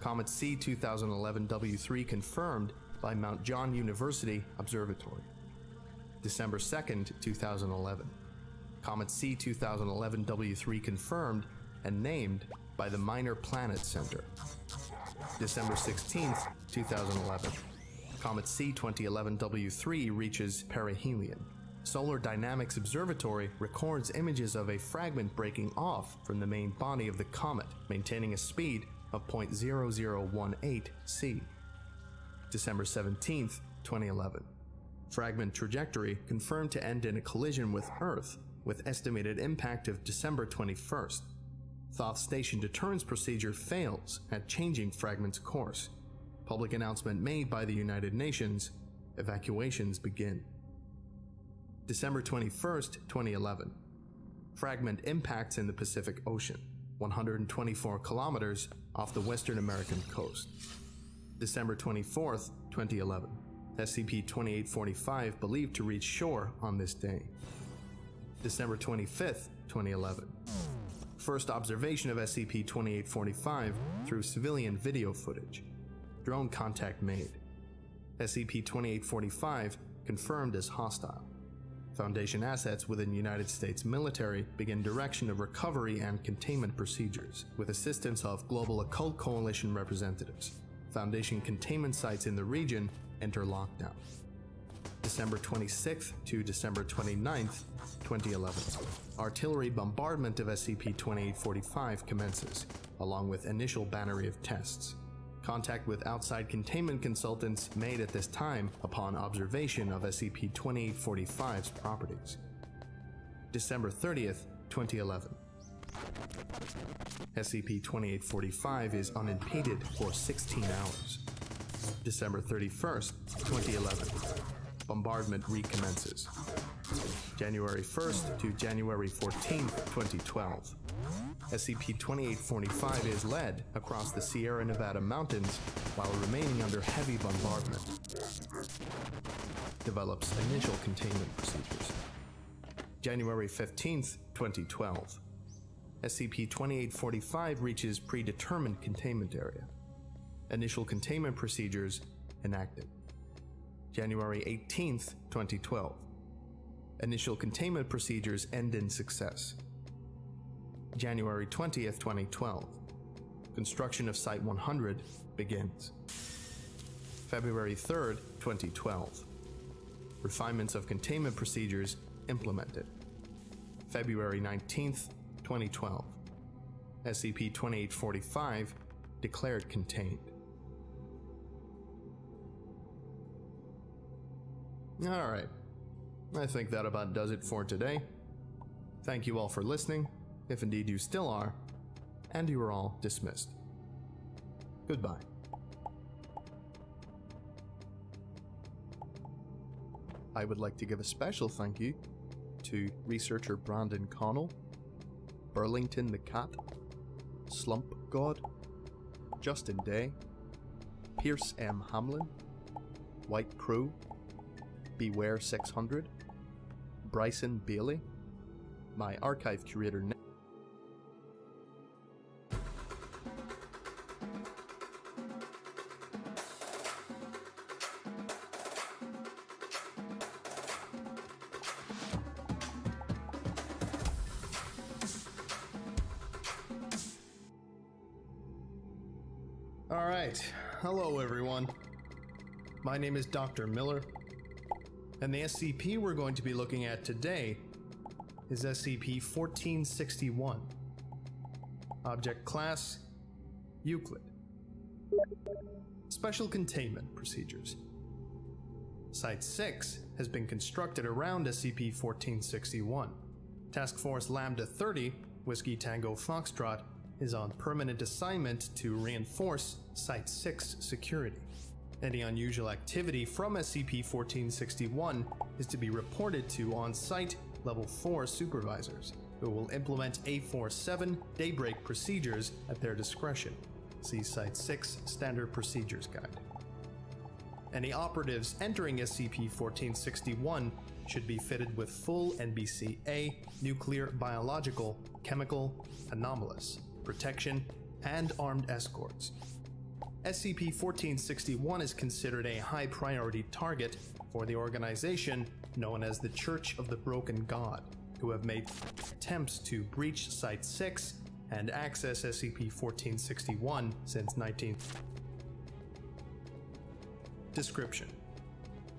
G: Comet C 2011 W3 confirmed by Mount John University Observatory. December 2, 2011. Comet C 2011 W3 confirmed and named by the Minor Planet Center. December 16, 2011. Comet C 2011 W3 reaches perihelion. Solar Dynamics Observatory records images of a fragment breaking off from the main body of the comet, maintaining a speed of 0.0018 c. December 17, 2011. Fragment trajectory confirmed to end in a collision with Earth, with estimated impact of December 21st. Thoth Station deterrence procedure fails at changing fragment's course. Public announcement made by the United Nations. Evacuations begin. December 21st, 2011. Fragment impacts in the Pacific Ocean, 124 kilometers off the Western American coast. December 24th, 2011. SCP-2845 believed to reach shore on this day. December 25th, 2011. First observation of SCP-2845 through civilian video footage. Drone contact made. SCP-2845 confirmed as hostile. Foundation assets within United States military begin direction of recovery and containment procedures, with assistance of Global Occult Coalition representatives. Foundation containment sites in the region enter lockdown. December 26th to December 29th, 2011. Artillery bombardment of SCP-2845 commences, along with initial battery of tests. Contact with outside containment consultants made at this time upon observation of SCP-2845's properties. December 30th, 2011. SCP-2845 is unimpeded for 16 hours. December 31st, 2011. Bombardment recommences. January 1st to January 14th, 2012. SCP-2845 is led across the Sierra Nevada mountains while remaining under heavy bombardment. Develops initial containment procedures. January 15th, 2012. SCP-2845 reaches predetermined containment area. Initial containment procedures enacted. January 18th, 2012. Initial containment procedures end in success. January 20th, 2012. Construction of Site-100 begins. February 3rd, 2012. Refinements of containment procedures implemented. February 19th, 2012. SCP-2845 declared contained. Alright, I think that about does it for today. Thank you all for listening, if indeed you still are, and you are all dismissed. Goodbye. I would like to give a special thank you to researcher Brandon Connell, Burlington the Cat, Slump God, Justin Day, Pierce M. Hamlin, White Crow, Beware 600, Bryson Bailey, my archive curator Alright, hello everyone. My name is Dr. Miller, and the SCP we're going to be looking at today is SCP-1461. Object Class: Euclid. Special Containment Procedures. Site-6 has been constructed around SCP-1461. Task Force Lambda 30, Whiskey Tango Foxtrot, is on permanent assignment to reinforce Site-6 security. Any unusual activity from SCP-1461 is to be reported to on-site Level 4 supervisors, who will implement A47 Daybreak procedures at their discretion. See Site-6 Standard Procedures Guide. Any operatives entering SCP-1461 should be fitted with full NBC-A, nuclear, biological, chemical, anomalous, protection, and armed escorts. SCP-1461 is considered a high-priority target for the organization known as the Church of the Broken God, who have made attempts to breach Site-6 and access SCP-1461 since 19... Description: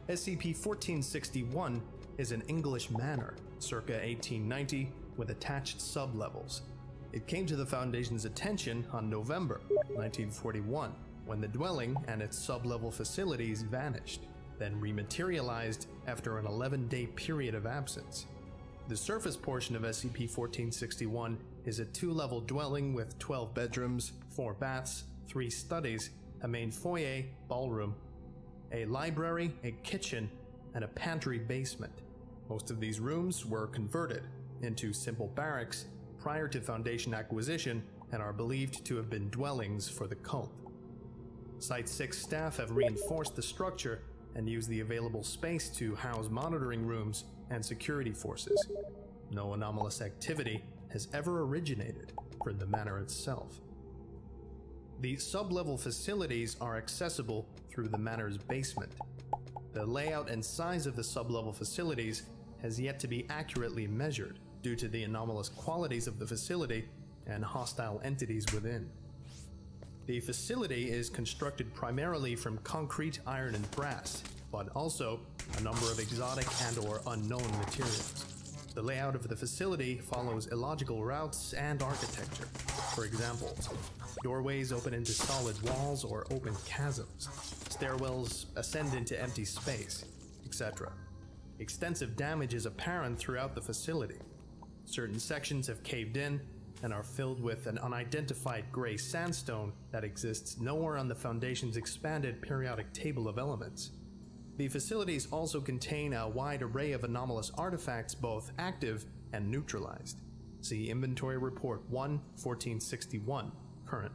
G: SCP-1461 is an English manor, circa 1890, with attached sub-levels. It came to the Foundation's attention on November 1941, when the dwelling and its sub-level facilities vanished, then rematerialized after an 11-day period of absence. The surface portion of SCP-1461 is a 2-level dwelling with 12 bedrooms, 4 baths, 3 studies, a main foyer, ballroom, a library, a kitchen, and a pantry basement. Most of these rooms were converted into simple barracks prior to Foundation acquisition and are believed to have been dwellings for the cult. Site-6 staff have reinforced the structure and used the available space to house monitoring rooms and security forces. No anomalous activity has ever originated from the manor itself. The sub-level facilities are accessible through the manor's basement. The layout and size of the sub-level facilities has yet to be accurately measured due to the anomalous qualities of the facility and hostile entities within. The facility is constructed primarily from concrete, iron, and brass, but also a number of exotic and/or unknown materials. The layout of the facility follows illogical routes and architecture. For example, doorways open into solid walls or open chasms. Stairwells ascend into empty space, etc. Extensive damage is apparent throughout the facility. Certain sections have caved in and are filled with an unidentified gray sandstone that exists nowhere on the Foundation's expanded periodic table of elements. The facilities also contain a wide array of anomalous artifacts, both active and neutralized. See Inventory Report 1-1461, current.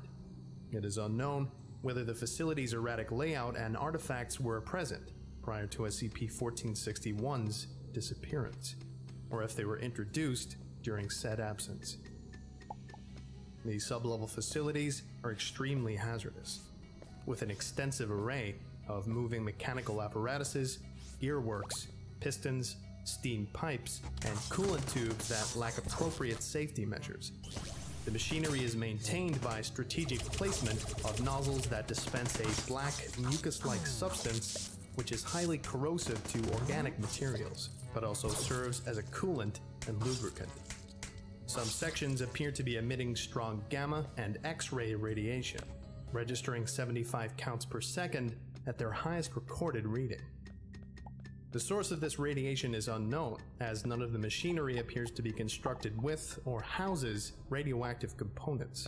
G: It is unknown whether the facility's erratic layout and artifacts were present prior to SCP-1461's disappearance, or if they were introduced during said absence. The sublevel facilities are extremely hazardous, with an extensive array of moving mechanical apparatuses, gearworks, pistons, steam pipes, and coolant tubes that lack appropriate safety measures. The machinery is maintained by strategic placement of nozzles that dispense a black mucus-like substance which is highly corrosive to organic materials, but also serves as a coolant and lubricant. Some sections appear to be emitting strong gamma and X-ray radiation, registering 75 counts per second at their highest recorded reading. The source of this radiation is unknown, as none of the machinery appears to be constructed with or houses radioactive components.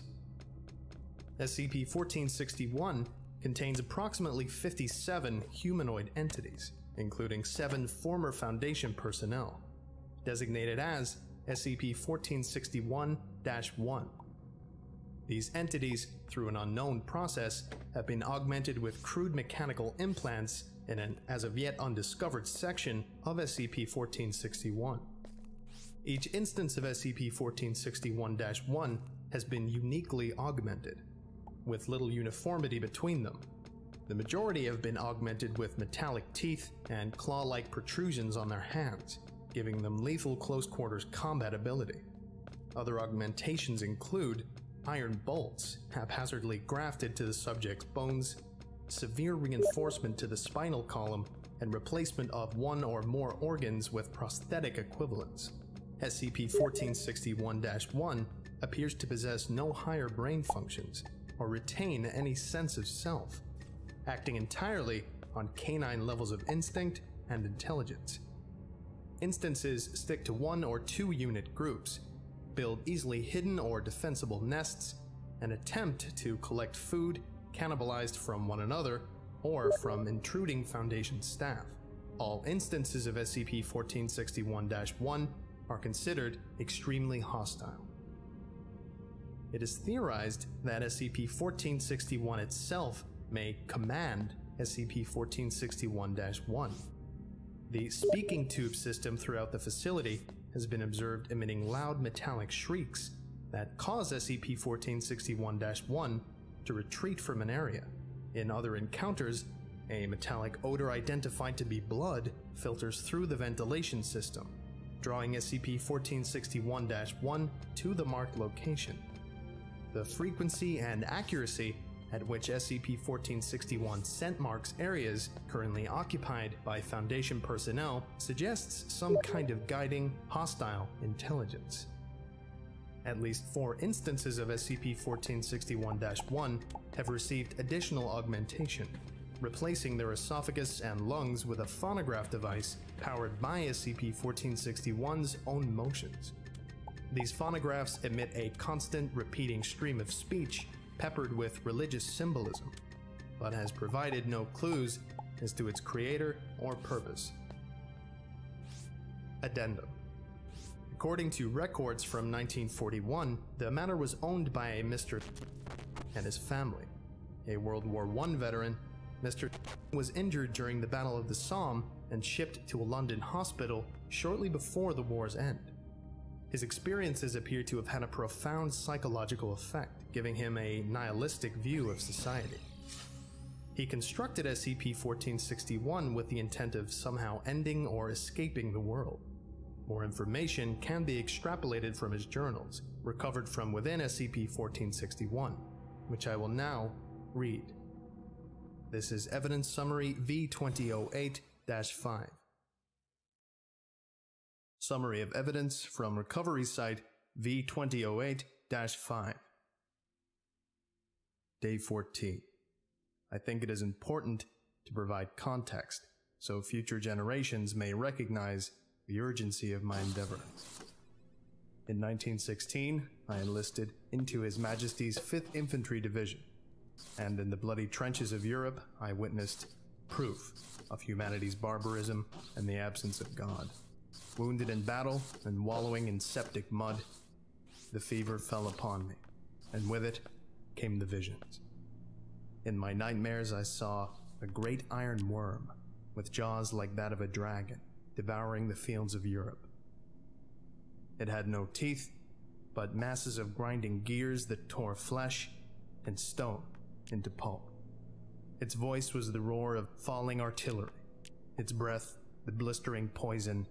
G: SCP-1461 contains approximately 57 humanoid entities, including 7 former Foundation personnel, designated as SCP-1461-1. These entities, through an unknown process, have been augmented with crude mechanical implants in an as-of-yet undiscovered section of SCP-1461. Each instance of SCP-1461-1 has been uniquely augmented, with little uniformity between them. The majority have been augmented with metallic teeth and claw-like protrusions on their hands, giving them lethal close-quarters combat ability. Other augmentations include iron bolts haphazardly grafted to the subject's bones, severe reinforcement to the spinal column, and replacement of one or more organs with prosthetic equivalents. SCP-1461-1 appears to possess no higher brain functions or retain any sense of self, acting entirely on canine levels of instinct and intelligence. Instances stick to 1 or 2 unit groups, build easily hidden or defensible nests, and attempt to collect food cannibalized from one another or from intruding Foundation staff. All instances of SCP-1461-1 are considered extremely hostile. It is theorized that SCP-1461 itself may command SCP-1461-1. The speaking tube system throughout the facility has been observed emitting loud metallic shrieks that cause SCP-1461-1 to retreat from an area. In other encounters, a metallic odor identified to be blood filters through the ventilation system, drawing SCP-1461-1 to the marked location. The frequency and accuracy at which SCP-1461 scent marks areas currently occupied by Foundation personnel suggests some kind of guiding, hostile intelligence. At least 4 instances of SCP-1461-1 have received additional augmentation, replacing their esophagus and lungs with a phonograph device powered by SCP-1461's own motions. These phonographs emit a constant, repeating stream of speech peppered with religious symbolism, but has provided no clues as to its creator or purpose. Addendum. According to records from 1941, the matter was owned by a Mr. and his family. A World War I veteran, Mr. was injured during the Battle of the Somme and shipped to a London hospital shortly before the war's end. His experiences appear to have had a profound psychological effect, giving him a nihilistic view of society. He constructed SCP-1461 with the intent of somehow ending or escaping the world. More information can be extrapolated from his journals, recovered from within SCP-1461, which I will now read. This is Evidence Summary V2008-5. Summary of evidence from recovery site V2008-5. Day 14. I think it is important to provide context so future generations may recognize the urgency of my endeavor. In 1916, I enlisted into His Majesty's 5th Infantry Division, and in the bloody trenches of Europe, I witnessed proof of humanity's barbarism and the absence of God. Wounded in battle and wallowing in septic mud, the fever fell upon me, and with it came the visions. In my nightmares, I saw a great iron worm with jaws like that of a dragon devouring the fields of Europe. It had no teeth, but masses of grinding gears that tore flesh and stone into pulp. Its voice was the roar of falling artillery, its breath the blistering poison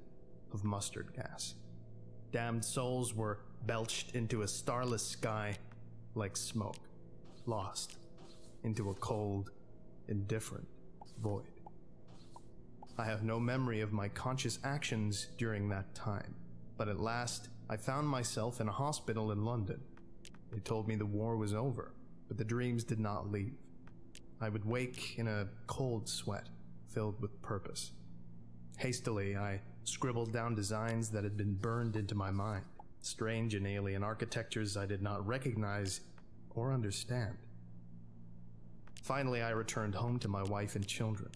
G: of mustard gas. Damned souls were belched into a starless sky like smoke, lost into a cold, indifferent void. I have no memory of my conscious actions during that time, but at last I found myself in a hospital in London. They told me the war was over, but the dreams did not leave. I would wake in a cold sweat, filled with purpose. Hastily, I scribbled down designs that had been burned into my mind, strange and alien architectures I did not recognize or understand. Finally, I returned home to my wife and children.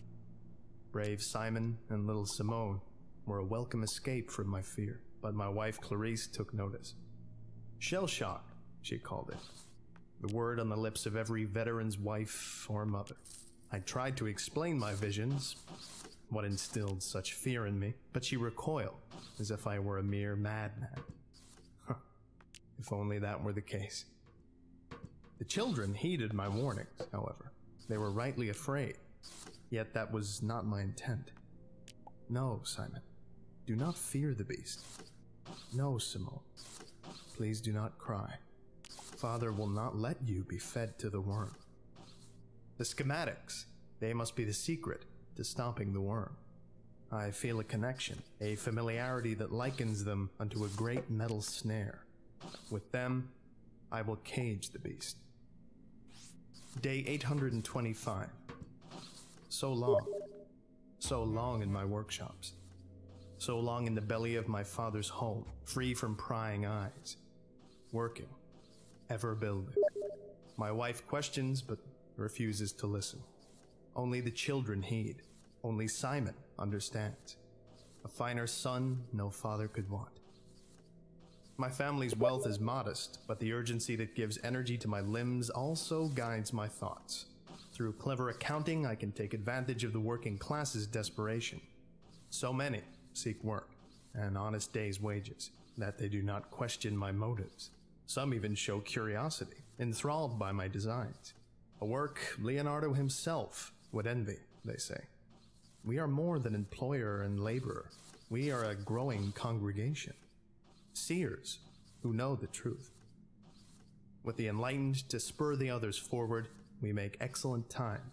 G: Brave Simon and little Simone were a welcome escape from my fear, but my wife Clarice took notice. Shell shock, she called it, the word on the lips of every veteran's wife or mother. I tried to explain my visions, what instilled such fear in me, but she recoiled as if I were a mere madman. If only that were the case. The children heeded my warnings, however. They were rightly afraid, yet that was not my intent. No, Simon, do not fear the beast. No, Simone, please do not cry. Father will not let you be fed to the worm. The schematics, they must be the secret to stopping the worm. I feel a connection, a familiarity that likens them unto a great metal snare. With them, I will cage the beast. Day 825. So long in my workshops. So long in the belly of my father's home, free from prying eyes. Working, ever building. My wife questions, but refuses to listen. Only the children heed. Only Simon understands. A finer son no father could want. My family's wealth is modest, but the urgency that gives energy to my limbs also guides my thoughts. Through clever accounting, I can take advantage of the working class's desperation. So many seek work, an honest day's wages, that they do not question my motives. Some even show curiosity, enthralled by my designs. A work Leonardo himself would envy, they say. We are more than employer and laborer. We are a growing congregation. Seers who know the truth. With the enlightened to spur the others forward, we make excellent time.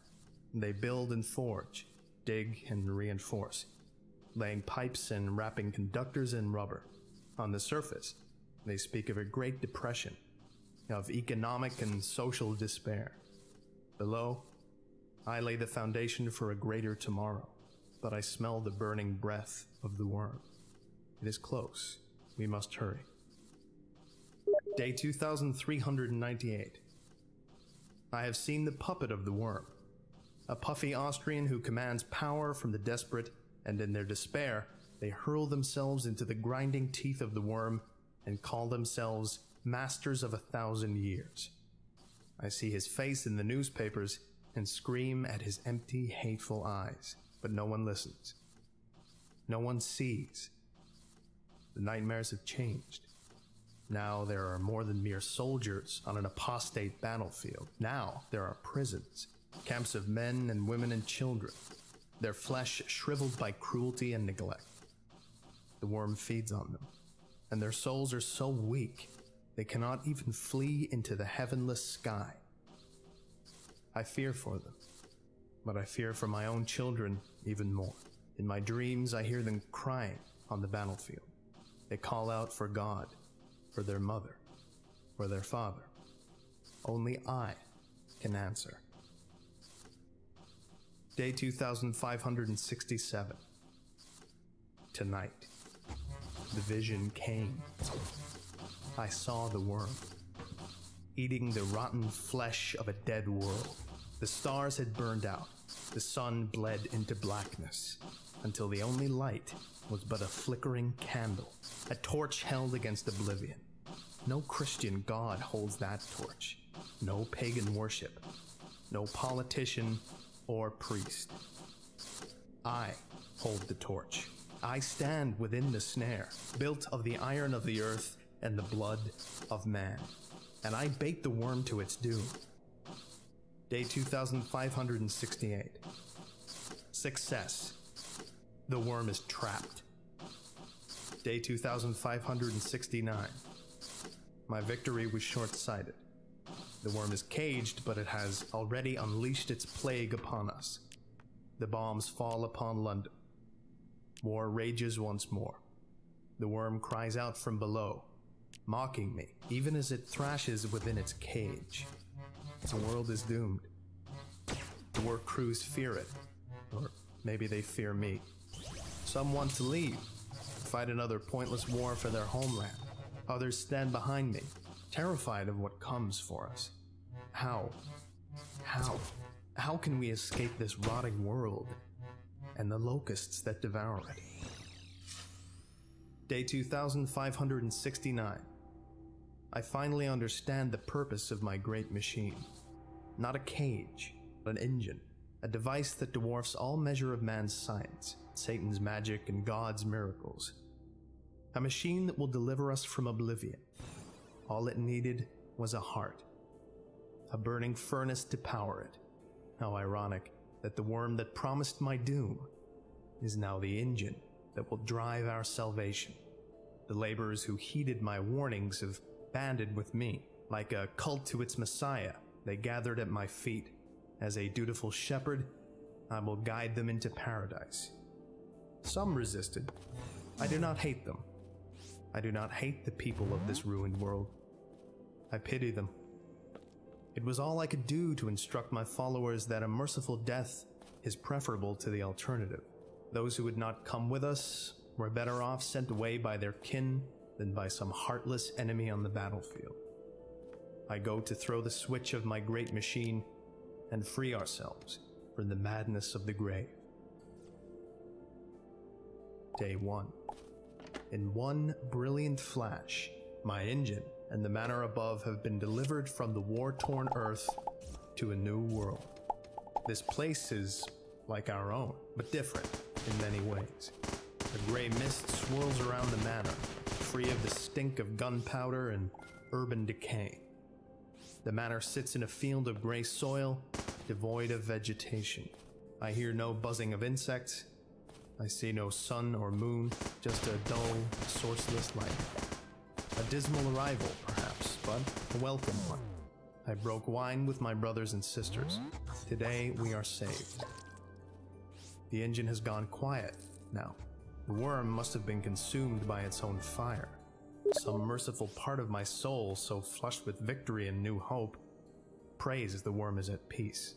G: They build and forge, dig and reinforce, laying pipes and wrapping conductors in rubber. On the surface, they speak of a Great Depression, of economic and social despair. Below, I lay the foundation for a greater tomorrow, but I smell the burning breath of the worm. It is close. We must hurry. Day 2398. I have seen the puppet of the worm, a puffy Austrian who commands power from the desperate, and in their despair, they hurl themselves into the grinding teeth of the worm and call themselves masters of 1,000 years. I see his face in the newspapers and scream at his empty, hateful eyes, but no one listens. No one sees. The nightmares have changed. Now there are more than mere soldiers on an apostate battlefield. Now there are prisons, camps of men and women and children, their flesh shriveled by cruelty and neglect. The worm feeds on them, and their souls are so weak they cannot even flee into the heavenless sky. I fear for them. but I fear for my own children even more. In my dreams, I hear them crying on the battlefield. They call out for God, for their mother, for their father. Only I can answer. Day 2567. Tonight, the vision came. I saw the worm, eating the rotten flesh of a dead world. The stars had burned out. The sun bled into blackness, until the only light was but a flickering candle, a torch held against oblivion. No Christian god holds that torch. No pagan worship. No politician or priest. I hold the torch. I stand within the snare, built of the iron of the earth and the blood of man. And I bait the worm to its doom. Day 2568. Success. The worm is trapped. Day 2569. My victory was short-sighted. The worm is caged, but it has already unleashed its plague upon us. The bombs fall upon London. War rages once more. The worm cries out from below, mocking me, even as it thrashes within its cage. The world is doomed. The work crews fear it, or maybe they fear me. Some want to leave, fight another pointless war for their homeland. Others stand behind me, terrified of what comes for us. How can we escape this rotting world and the locusts that devour it? Day 2569. I finally understand the purpose of my great machine. Not a cage, but an engine. A device that dwarfs all measure of man's science, Satan's magic, and God's miracles. A machine that will deliver us from oblivion. All it needed was a heart. A burning furnace to power it. How ironic that the worm that promised my doom is now the engine that will drive our salvation. The laborers who heeded my warnings have banded with me. Like a cult to its messiah, they gathered at my feet. As a dutiful shepherd, I will guide them into paradise. Some resisted. I do not hate them. I do not hate the people of this ruined world. I pity them. It was all I could do to instruct my followers that a merciful death is preferable to the alternative. Those who would not come with us were better off sent away by their kin than by some heartless enemy on the battlefield. I go to throw the switch of my great machine and free ourselves from the madness of the grave. Day 1. In one brilliant flash, my engine and the manor above have been delivered from the war-torn earth to a new world. This place is like our own, but different in many ways. A gray mist swirls around the manor, free of the stink of gunpowder and urban decay. The manor sits in a field of gray soil, devoid of vegetation. I hear no buzzing of insects. I see no sun or moon, just a dull, sourceless light. A dismal arrival, perhaps, but a welcome one. I broke wine with my brothers and sisters. Today we are saved. The engine has gone quiet now. The worm must have been consumed by its own fire. Some merciful part of my soul, so flushed with victory and new hope, prays as the worm is at peace.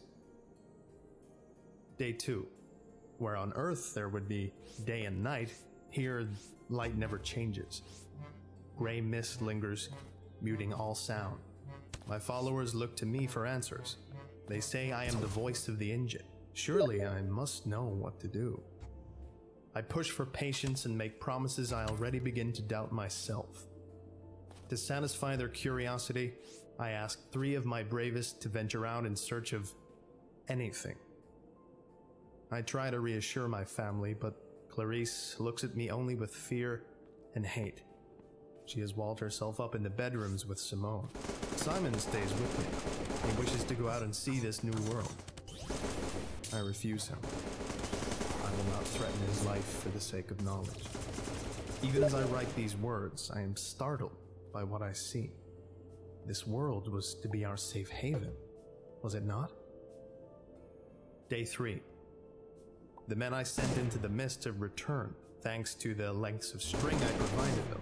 G: Day 2. Where on Earth there would be day and night, here light never changes. Gray mist lingers, muting all sound. My followers look to me for answers. They say I am the voice of the engine. Surely I must know what to do. I push for patience and make promises I already begin to doubt myself. To satisfy their curiosity, I ask 3 of my bravest to venture out in search of anything. I try to reassure my family, but Clarice looks at me only with fear and hate. She has walled herself up in the bedrooms with Simone. Simon stays with me. He wishes to go out and see this new world. I refuse him. I will not threaten his life for the sake of knowledge. Even as I write these words, I am startled by what I see. This world was to be our safe haven, was it not? Day 3. The men I sent into the mist have returned, thanks to the lengths of string I provided them.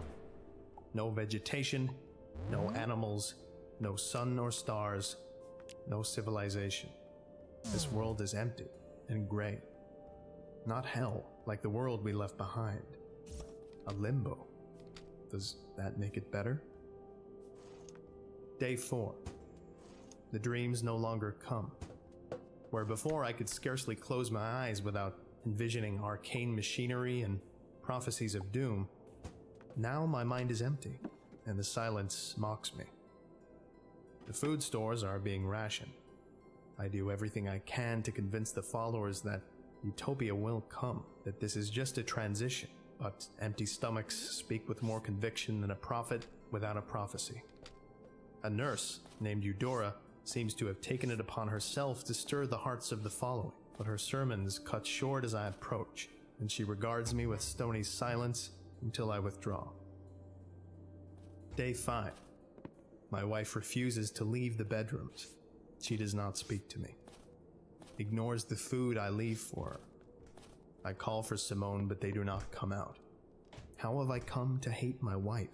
G: No vegetation, no animals, no sun or stars, no civilization. This world is empty and gray. Not hell, like the world we left behind. A limbo. Does that make it better? Day 4. The dreams no longer come. Where before I could scarcely close my eyes without envisioning arcane machinery and prophecies of doom, now my mind is empty, and the silence mocks me. The food stores are being rationed. I do everything I can to convince the followers that utopia will come, that this is just a transition, but empty stomachs speak with more conviction than a prophet without a prophecy. A nurse named Eudora seems to have taken it upon herself to stir the hearts of the following, but her sermons cut short as I approach, and she regards me with stony silence until I withdraw. Day 5. My wife refuses to leave the bedrooms. She does not speak to me. Ignores the food I leave for her. I call for Simone, but they do not come out. How have I come to hate my wife?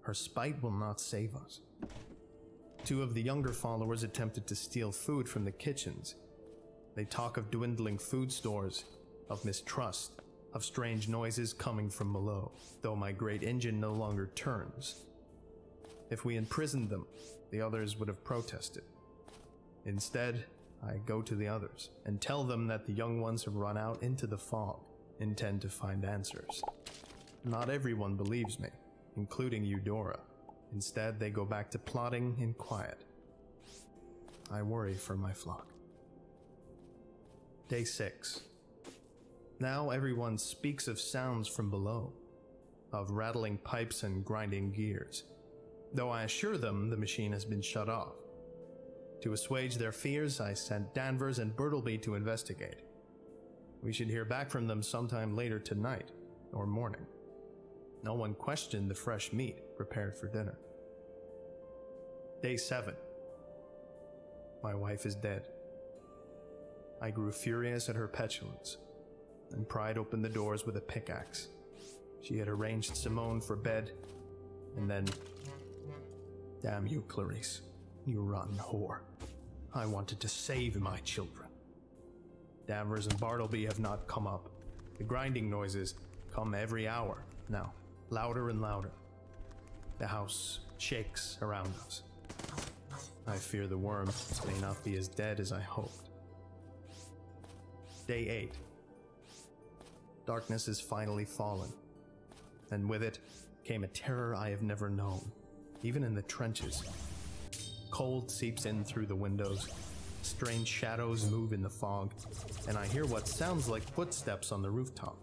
G: Her spite will not save us. 2 of the younger followers attempted to steal food from the kitchens. They talk of dwindling food stores, of mistrust, of strange noises coming from below, though my great engine no longer turns. If we imprisoned them, the others would have protested. Instead, I go to the others and tell them that the young ones have run out into the fog, intend to find answers. Not everyone believes me, including Eudora. Instead, they go back to plotting in quiet. I worry for my flock. Day 6. Now everyone speaks of sounds from below, of rattling pipes and grinding gears, though I assure them the machine has been shut off. To assuage their fears, I sent Danvers and Bertleby to investigate. We should hear back from them sometime later tonight or morning. No one questioned the fresh meat prepared for dinner. Day 7. My wife is dead. I grew furious at her petulance, and pried open the doors with a pickaxe. She had arranged Simone for bed, and then... Damn you, Clarice. You rotten whore. I wanted to save my children. Danvers and Bartleby have not come up. The grinding noises come every hour now, louder and louder. The house shakes around us. I fear the worm may not be as dead as I hoped. Day 8. Darkness has finally fallen, and with it came a terror I have never known, even in the trenches. Cold seeps in through the windows, strange shadows move in the fog, and I hear what sounds like footsteps on the rooftop.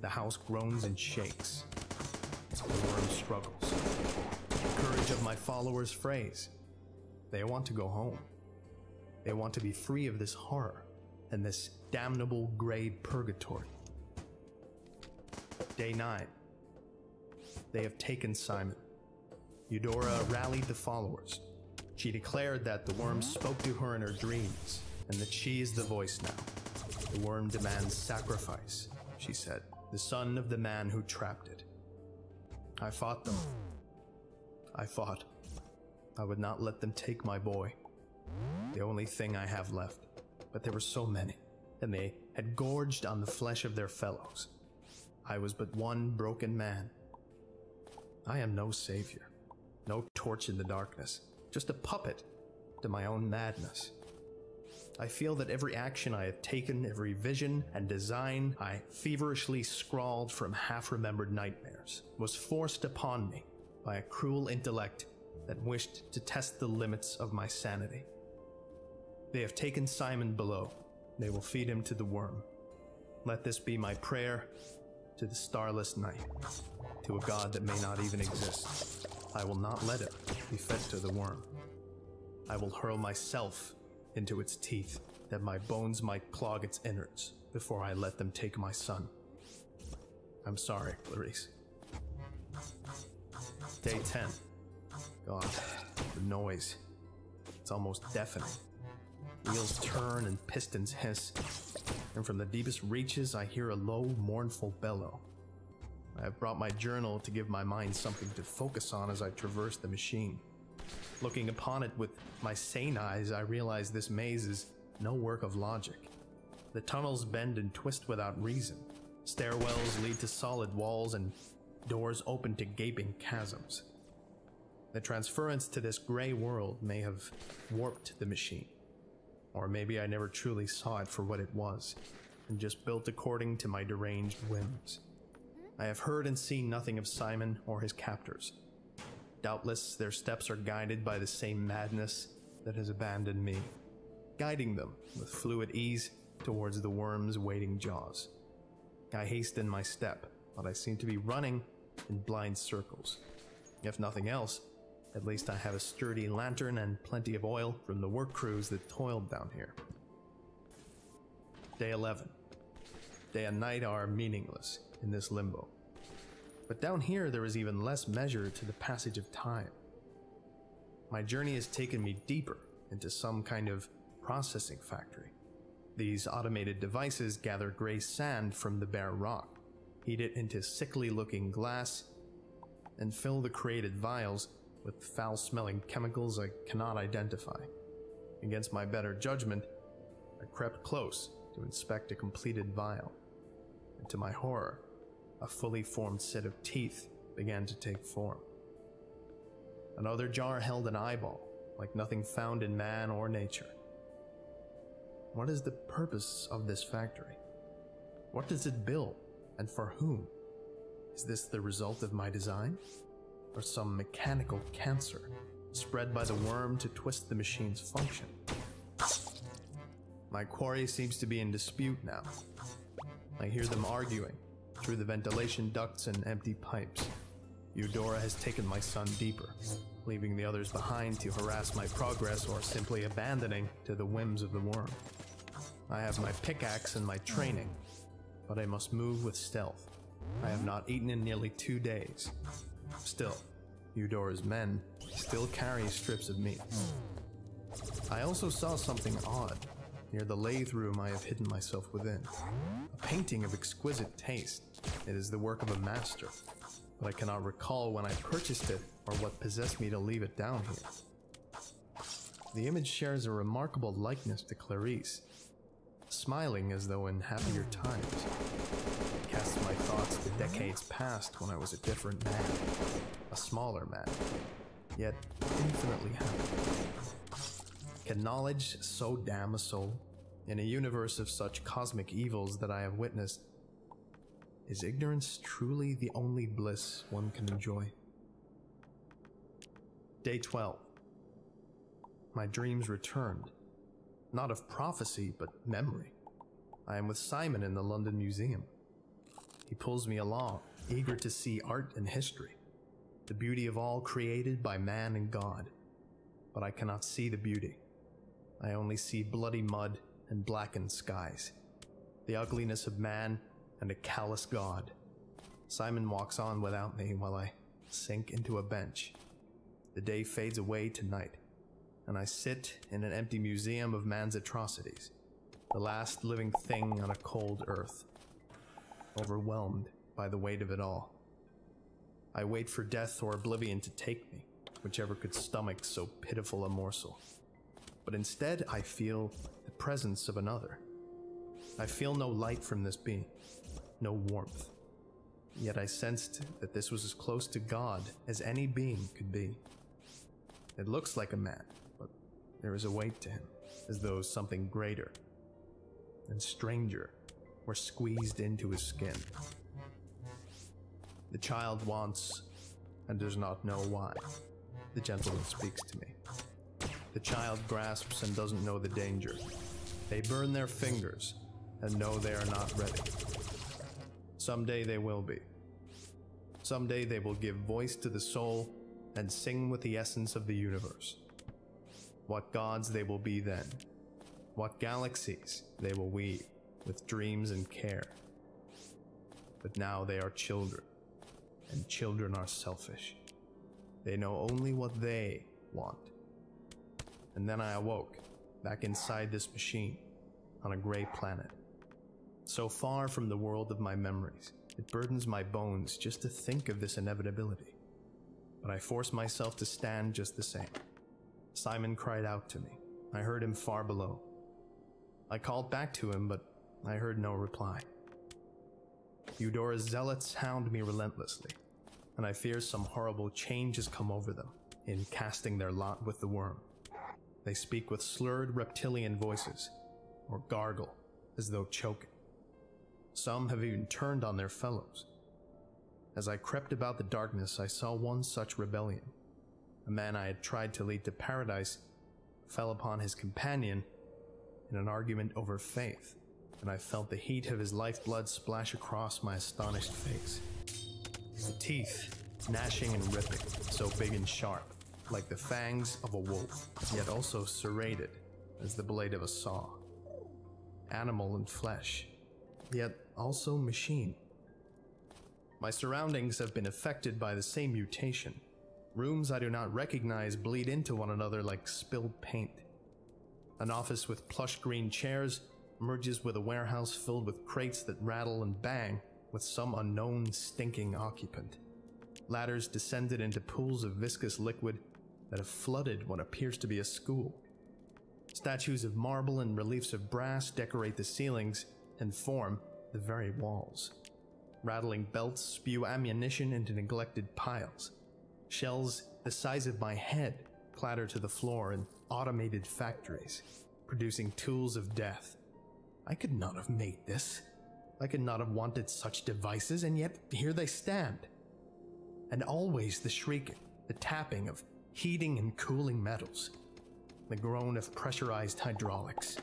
G: The house groans and shakes. The worm struggles. The courage of my followers frays. They want to go home. They want to be free of this horror and this damnable gray purgatory. Day 9. They have taken Simon. Eudora rallied the followers. She declared that the worm spoke to her in her dreams, and that she is the voice now. The worm demands sacrifice, she said, the son of the man who trapped it. I fought them. I fought. I would not let them take my boy. The only thing I have left. But there were so many, and they had gorged on the flesh of their fellows. I was but one broken man. I am no savior, no torch in the darkness, just a puppet to my own madness. I feel that every action I have taken, every vision and design I feverishly scrawled from half-remembered nightmares, was forced upon me by a cruel intellect that wished to test the limits of my sanity. They have taken Simon below. They will feed him to the worm. Let this be my prayer to the starless night, to a god that may not even exist. I will not let it be fed to the worm. I will hurl myself into its teeth, that my bones might clog its innards before I let them take my son. I'm sorry, Clarice. Day 10. God, the noise. It's almost deafening. Wheels turn and pistons hiss, and from the deepest reaches I hear a low, mournful bellow. I have brought my journal to give my mind something to focus on as I traverse the machine. Looking upon it with my sane eyes, I realize this maze is no work of logic. The tunnels bend and twist without reason. Stairwells lead to solid walls and doors open to gaping chasms. The transference to this gray world may have warped the machine. Or maybe I never truly saw it for what it was, and just built according to my deranged whims. I have heard and seen nothing of Simon or his captors. Doubtless their steps are guided by the same madness that has abandoned me, guiding them with fluid ease towards the worm's waiting jaws. I hasten my step, but I seem to be running in blind circles. If nothing else, at least I have a sturdy lantern and plenty of oil from the work crews that toiled down here. Day 11. Day and night are meaningless in this limbo. But down here there is even less measure to the passage of time. My journey has taken me deeper into some kind of processing factory. These automated devices gather gray sand from the bare rock, heat it into sickly-looking glass, and fill the created vials with foul-smelling chemicals I cannot identify. Against my better judgment, I crept close to inspect a completed vial, and to my horror, a fully formed set of teeth began to take form. Another jar held an eyeball, like nothing found in man or nature. What is the purpose of this factory? What does it build, and for whom? Is this the result of my design? Or some mechanical cancer spread by the worm to twist the machine's function? My quarry seems to be in dispute now. I hear them arguing through the ventilation ducts and empty pipes. Eudora has taken my son deeper, leaving the others behind to harass my progress or simply abandoning to the whims of the worm. I have my pickaxe and my training, but I must move with stealth. I have not eaten in nearly 2 days. Still, Eudora's men still carry strips of meat. I also saw something odd near the lathe room I have hidden myself within. A painting of exquisite taste. It is the work of a master, but I cannot recall when I purchased it or what possessed me to leave it down here. The image shares a remarkable likeness to Clarice, smiling as though in happier times. It casts my thoughts to decades past when I was a different man, a smaller man, yet infinitely happy. Can knowledge so damn a soul? In a universe of such cosmic evils that I have witnessed, is ignorance truly the only bliss one can enjoy? Day 12. My dreams returned. Not of prophecy, but memory. I am with Simon in the London Museum. He pulls me along, eager to see art and history, the beauty of all created by man and God. But I cannot see the beauty. I only see bloody mud and blackened skies, the ugliness of man and a callous God. Simon walks on without me while I sink into a bench. The day fades away to night, and I sit in an empty museum of man's atrocities, the last living thing on a cold earth, overwhelmed by the weight of it all. I wait for death or oblivion to take me, whichever could stomach so pitiful a morsel. But instead, I feel the presence of another. I feel no light from this being, no warmth. Yet I sensed that this was as close to God as any being could be. It looks like a man, but there is a weight to him, as though something greater and stranger were squeezed into his skin. The child wants and does not know why. The gentleman speaks to me. The child grasps and doesn't know the danger. They burn their fingers and know they are not ready. Someday they will be. Someday they will give voice to the soul and sing with the essence of the universe. What gods they will be then. What galaxies they will weave with dreams and care. But now they are children, and children are selfish. They know only what they want. And then I awoke, back inside this machine, on a gray planet. So far from the world of my memories, it burdens my bones just to think of this inevitability. But I force myself to stand just the same. Simon cried out to me. I heard him far below. I called back to him, but I heard no reply. Eudora's zealots hound me relentlessly, and I fear some horrible change has come over them in casting their lot with the worm. They speak with slurred reptilian voices, or gargle as though choking. Some have even turned on their fellows. As I crept about the darkness, I saw one such rebellion. A man I had tried to lead to paradise fell upon his companion in an argument over faith, and I felt the heat of his lifeblood splash across my astonished face. The teeth, gnashing and ripping, so big and sharp, like the fangs of a wolf, yet also serrated as the blade of a saw. Animal and flesh, yet also machine. My surroundings have been affected by the same mutation. Rooms I do not recognize bleed into one another like spilled paint. An office with plush green chairs merges with a warehouse filled with crates that rattle and bang with some unknown stinking occupant. Ladders descended into pools of viscous liquid that have flooded what appears to be a school. Statues of marble and reliefs of brass decorate the ceilings and form the very walls. Rattling belts spew ammunition into neglected piles. Shells the size of my head clatter to the floor in automated factories, producing tools of death. I could not have made this. I could not have wanted such devices, and yet here they stand. And always the shrieking, the tapping of heating and cooling metals, the groan of pressurized hydraulics.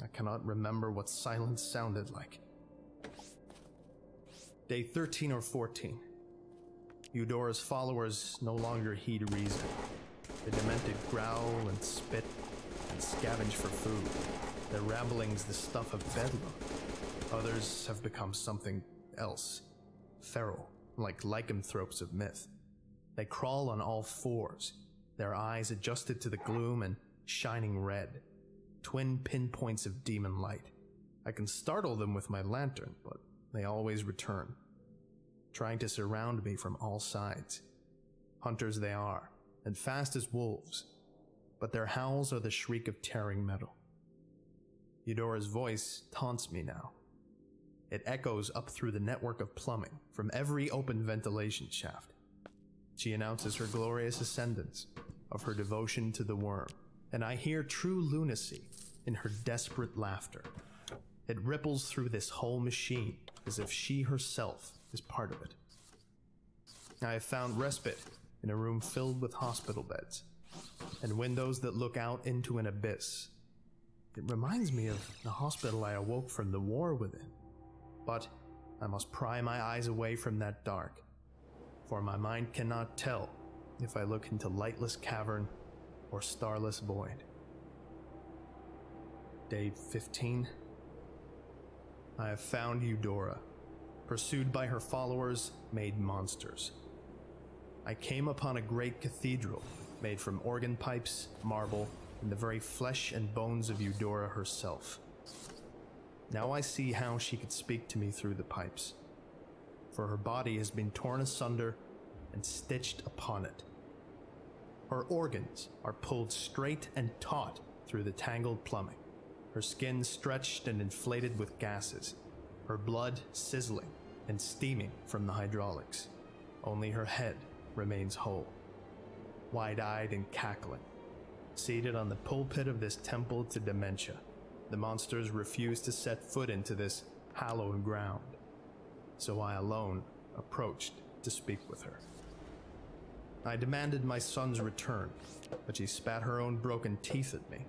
G: I cannot remember what silence sounded like. Day 13 or 14. Eudora's followers no longer heed reason. The demented growl and spit and scavenge for food. Their ramblings the stuff of bedlam. Others have become something else. Feral, like lycanthropes of myth. They crawl on all fours, their eyes adjusted to the gloom and shining red. Twin pinpoints of demon light. I can startle them with my lantern, but they always return, trying to surround me from all sides. Hunters they are, and fast as wolves, but their howls are the shriek of tearing metal. Eudora's voice taunts me now. It echoes up through the network of plumbing from every open ventilation shaft. She announces her glorious ascendance, of her devotion to the worm, and I hear true lunacy in her desperate laughter. It ripples through this whole machine as if she herself is part of it. I have found respite in a room filled with hospital beds and windows that look out into an abyss. It reminds me of the hospital I awoke from the war within, but I must pry my eyes away from that dark, for my mind cannot tell if I look into lightless cavern or starless void. Day 15. I have found Eudora, pursued by her followers, made monsters. I came upon a great cathedral made from organ pipes, marble, and the very flesh and bones of Eudora herself. Now I see how she could speak to me through the pipes, for her body has been torn asunder and stitched upon it. Her organs are pulled straight and taut through the tangled plumbing, her skin stretched and inflated with gases, her blood sizzling and steaming from the hydraulics. Only her head remains whole, wide-eyed and cackling. Seated on the pulpit of this temple to dementia, the monsters refuse to set foot into this hallowed ground, so I alone approached to speak with her. I demanded my son's return, but she spat her own broken teeth at me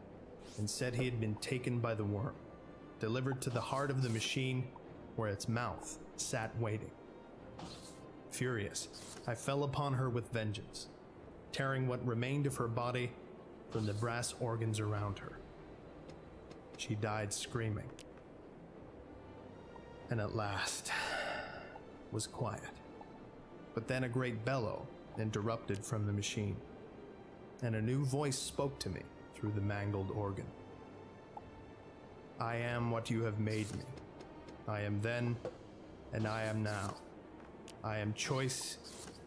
G: and said he had been taken by the worm, delivered to the heart of the machine where its mouth sat waiting. Furious, I fell upon her with vengeance, tearing what remained of her body from the brass organs around her. She died screaming, and at last was quiet. But then a great bellow interrupted from the machine, and a new voice spoke to me through the mangled organ. I am what you have made me. I am then, and I am now. I am choice,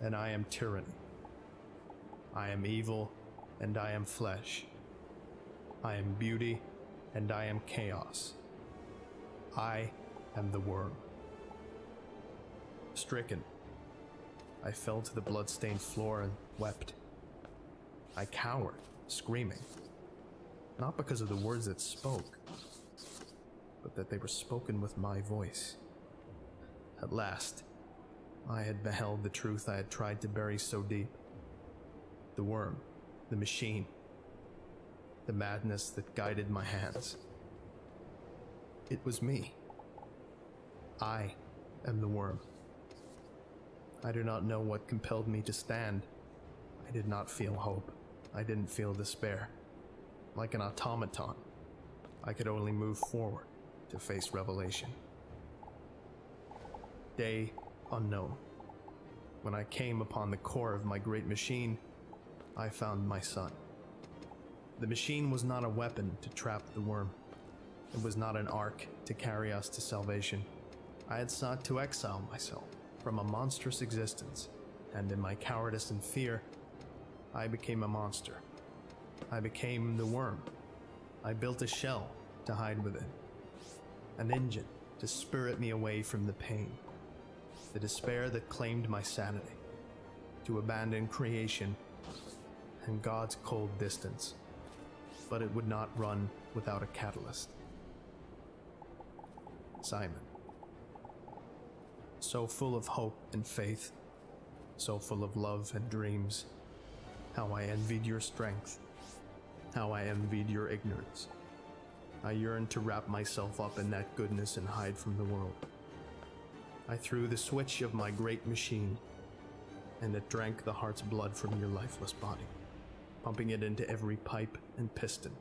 G: and I am tyranny. I am evil, and I am flesh. I am beauty, and I am chaos. I am the worm. Stricken, I fell to the blood-stained floor and wept. I cowered, screaming, not because of the words that spoke, but that they were spoken with my voice. At last, I had beheld the truth I had tried to bury so deep. The worm, the machine, the madness that guided my hands. It was me. I am the worm. I do not know what compelled me to stand. I did not feel hope. I didn't feel despair. Like an automaton, I could only move forward to face revelation. Day unknown. When I came upon the core of my great machine, I found my son. The machine was not a weapon to trap the worm. It was not an ark to carry us to salvation. I had sought to exile myself from a monstrous existence, and in my cowardice and fear, I became a monster. I became the worm. I built a shell to hide within, an engine to spirit me away from the pain, the despair that claimed my sanity, to abandon creation and God's cold distance, but it would not run without a catalyst. Simon. So full of hope and faith, so full of love and dreams, how I envied your strength, how I envied your ignorance. I yearned to wrap myself up in that goodness and hide from the world. I threw the switch of my great machine, and it drank the heart's blood from your lifeless body, pumping it into every pipe and piston.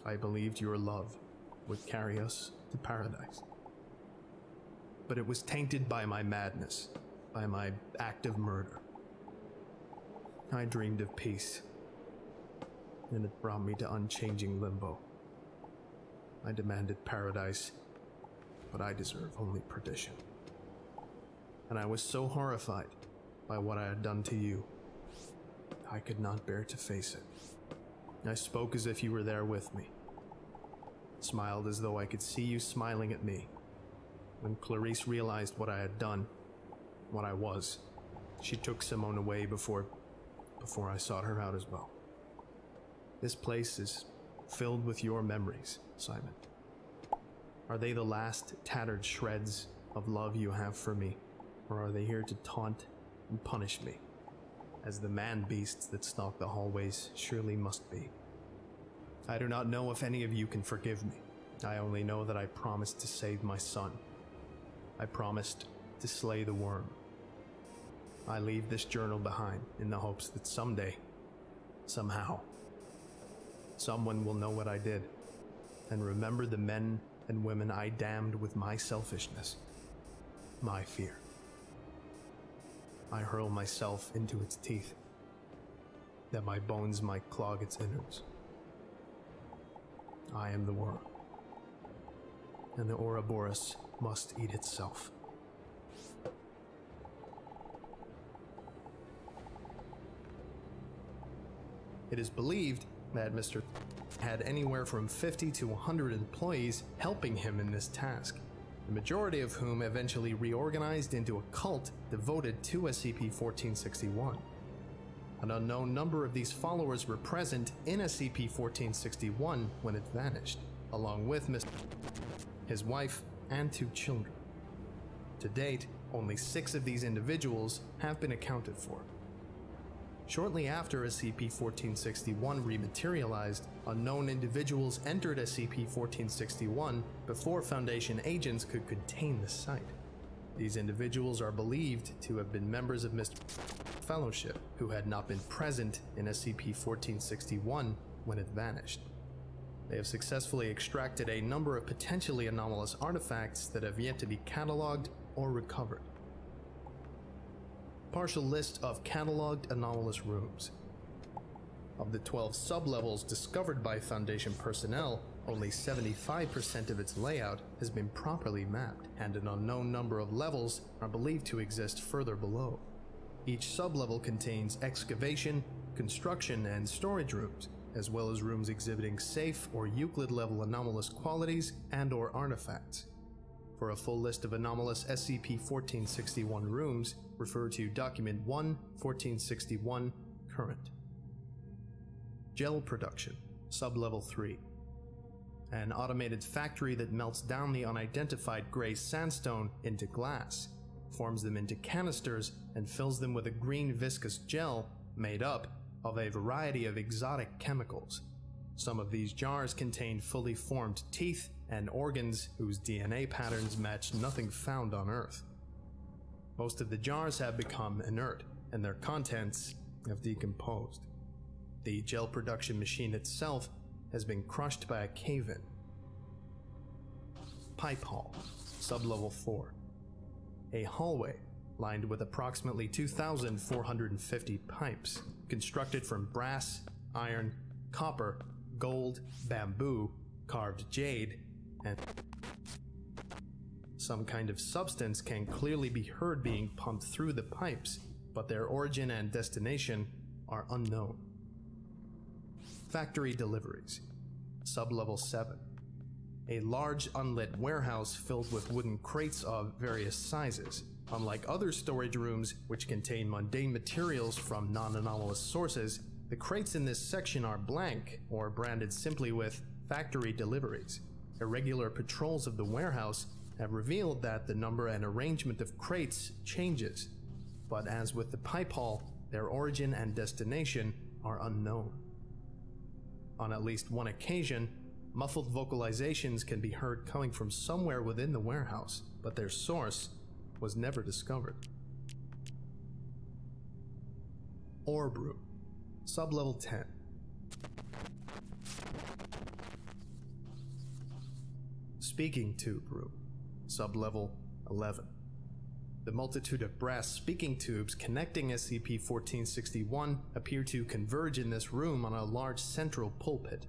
G: I believed your love would carry us to paradise. But it was tainted by my madness, by my act of murder. I dreamed of peace, and it brought me to unchanging limbo. I demanded paradise, but I deserve only perdition. And I was so horrified by what I had done to you, I could not bear to face it. I spoke as if you were there with me, smiled as though I could see you smiling at me. When Clarice realized what I had done, what I was, she took Simone away before I sought her out as well. This place is filled with your memories, Simon. Are they the last tattered shreds of love you have for me, or are they here to taunt and punish me, as the man-beasts that stalk the hallways surely must be? I do not know if any of you can forgive me. I only know that I promised to save my son. I promised to slay the worm. I leave this journal behind in the hopes that someday, somehow, someone will know what I did and remember the men and women I damned with my selfishness, my fear. I hurl myself into its teeth, that my bones might clog its innards. I am the worm, and the Ouroboros must eat itself. It is believed that Mr. had anywhere from 50 to 100 employees helping him in this task, the majority of whom eventually reorganized into a cult devoted to SCP-1461. An unknown number of these followers were present in SCP-1461 when it vanished, along with his wife and 2 children. To date, only 6 of these individuals have been accounted for. Shortly after SCP-1461 rematerialized, unknown individuals entered SCP-1461 before Foundation agents could contain the site. These individuals are believed to have been members of Mr. Fellowship, who had not been present in SCP-1461 when it vanished. They have successfully extracted a number of potentially anomalous artifacts that have yet to be cataloged or recovered. Partial list of cataloged anomalous rooms. Of the 12 sublevels discovered by Foundation personnel, only 75% of its layout has been properly mapped, and an unknown number of levels are believed to exist further below. Each sublevel contains excavation, construction, and storage rooms, as well as rooms exhibiting safe or Euclid-level anomalous qualities and/or artifacts. For a full list of anomalous SCP-1461 rooms, refer to Document 1-1461, Current. Gel Production, Sublevel 3. An automated factory that melts down the unidentified gray sandstone into glass, forms them into canisters, and fills them with a green viscous gel made up of a variety of exotic chemicals. Some of these jars contain fully formed teeth and organs whose DNA patterns match nothing found on Earth. Most of the jars have become inert, and their contents have decomposed. The gel production machine itself has been crushed by a cave-in. Pipe Hall, Sublevel 4. A hallway lined with approximately 2,450 pipes, constructed from brass, iron, copper, gold, bamboo, carved jade, and some kind of substance can clearly be heard being pumped through the pipes, but their origin and destination are unknown. Factory Deliveries, Sublevel 7. A large unlit warehouse filled with wooden crates of various sizes. Unlike other storage rooms, which contain mundane materials from non-anomalous sources, the crates in this section are blank or branded simply with Factory Deliveries. Irregular patrols of the warehouse have revealed that the number and arrangement of crates changes, but as with the pipe hall, their origin and destination are unknown. On at least one occasion, muffled vocalizations can be heard coming from somewhere within the warehouse, but their source was never discovered. Orb Room, Sublevel 10. Speaking Tube Room, Sublevel 11. The multitude of brass speaking tubes connecting SCP-1461 appear to converge in this room on a large central pulpit.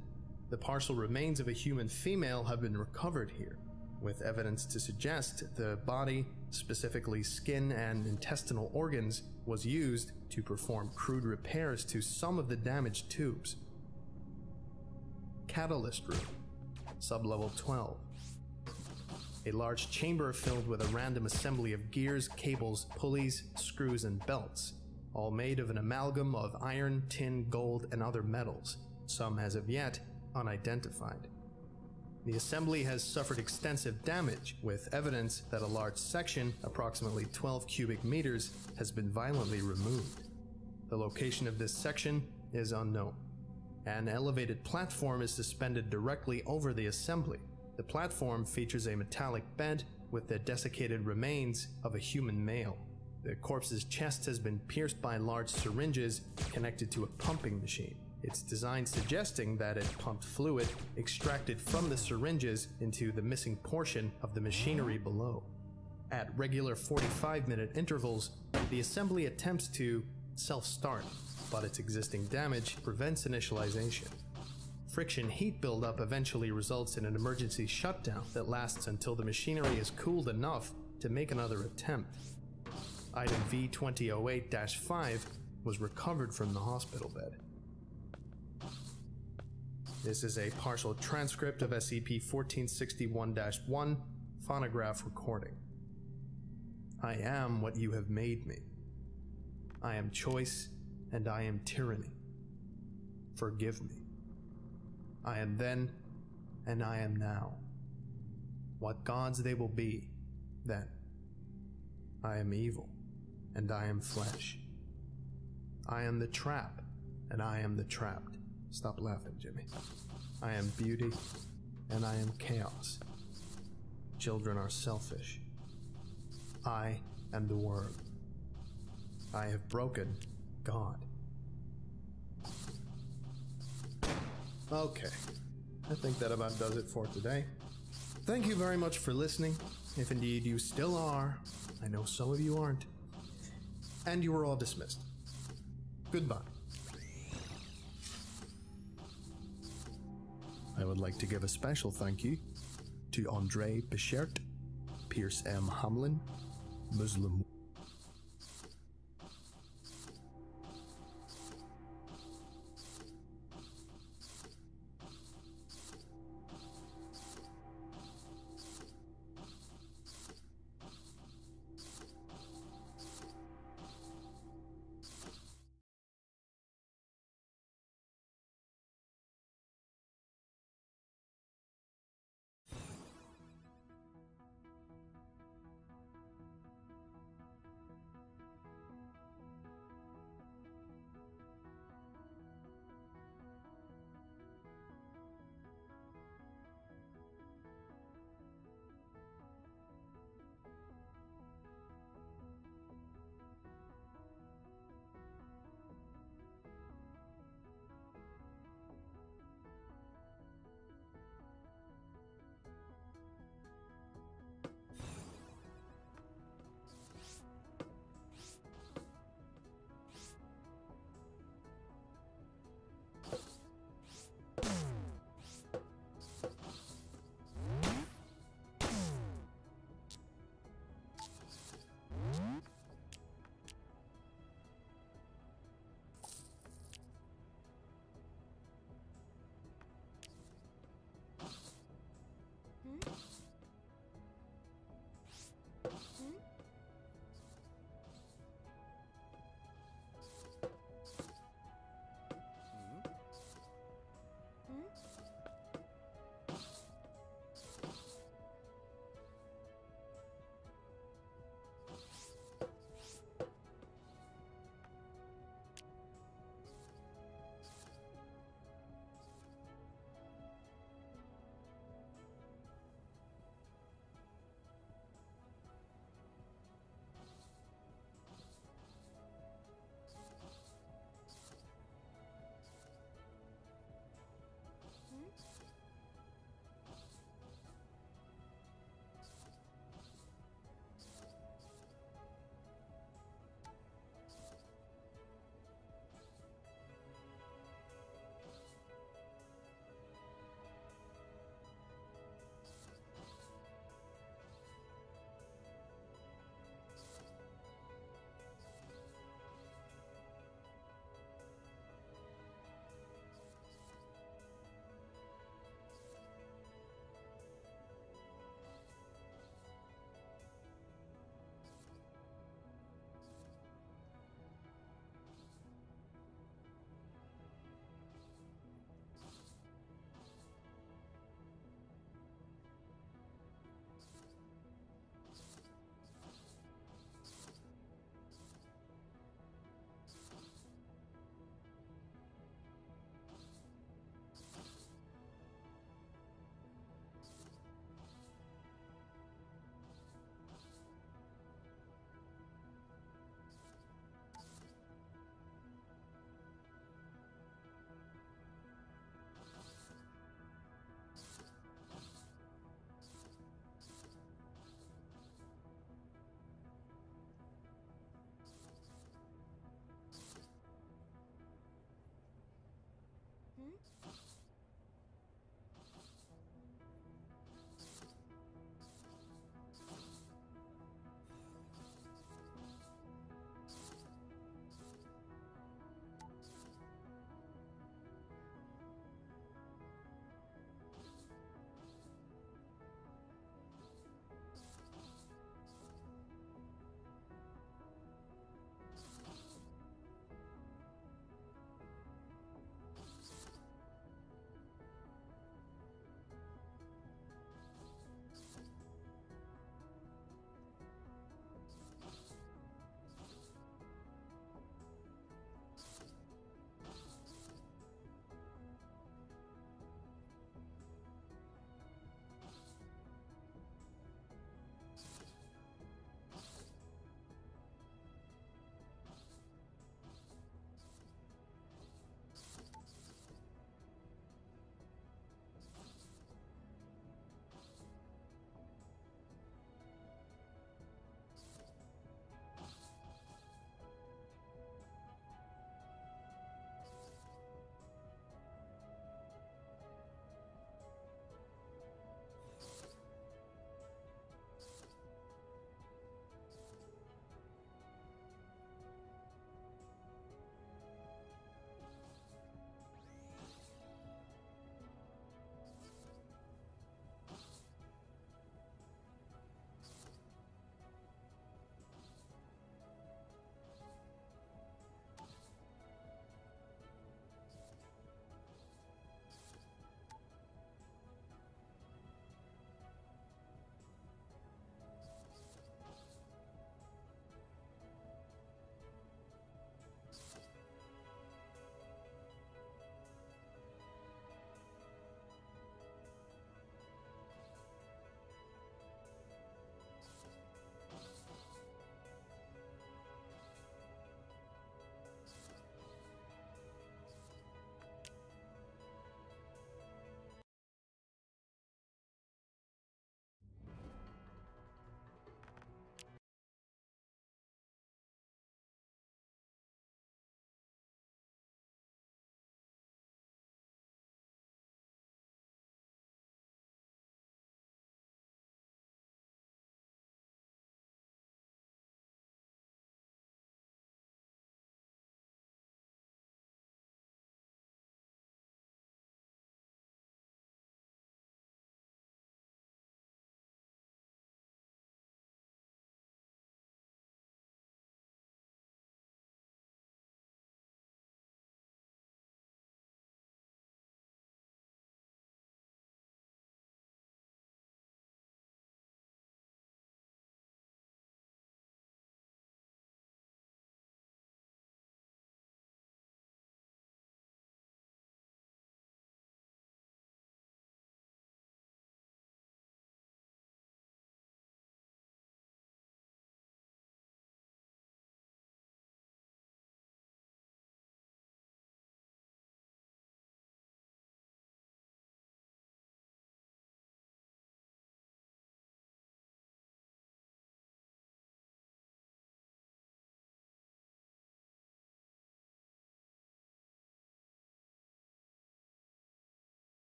G: The partial remains of a human female have been recovered here, with evidence to suggest the body, specifically skin and intestinal organs, was used to perform crude repairs to some of the damaged tubes. Catalyst Room, Sublevel 12. A large chamber filled with a random assembly of gears, cables, pulleys, screws, and belts, all made of an amalgam of iron, tin, gold, and other metals, some as of yet unidentified. The assembly has suffered extensive damage, with evidence that a large section, approximately 12 cubic meters, has been violently removed. The location of this section is unknown. An elevated platform is suspended directly over the assembly. The platform features a metallic bed with the desiccated remains of a human male. The corpse's chest has been pierced by large syringes connected to a pumping machine, its design suggesting that it pumped fluid extracted from the syringes into the missing portion of the machinery below. At regular 45-minute intervals, the assembly attempts to self-start, but its existing damage prevents initialization. Friction heat buildup eventually results in an emergency shutdown that lasts until the machinery is cooled enough to make another attempt. Item V2008-5 was recovered from the hospital bed. This is a partial transcript of SCP-1461-1 phonograph recording. I am what you have made me. I am choice and I am tyranny. Forgive me. I am then, and I am now. What gods they will be, then. I am evil, and I am flesh. I am the trap, and I am the trapped. Stop laughing, Jimmy. I am beauty, and I am chaos. Children are selfish. I am the worm. I have broken God. Okay, I think that about does it for today. Thank you very much for listening, if indeed you still are. I know some of you aren't. And you were all dismissed. Goodbye. I would like to give a special thank you to Andre Bichert, Pierce M. Hamlin, Muslim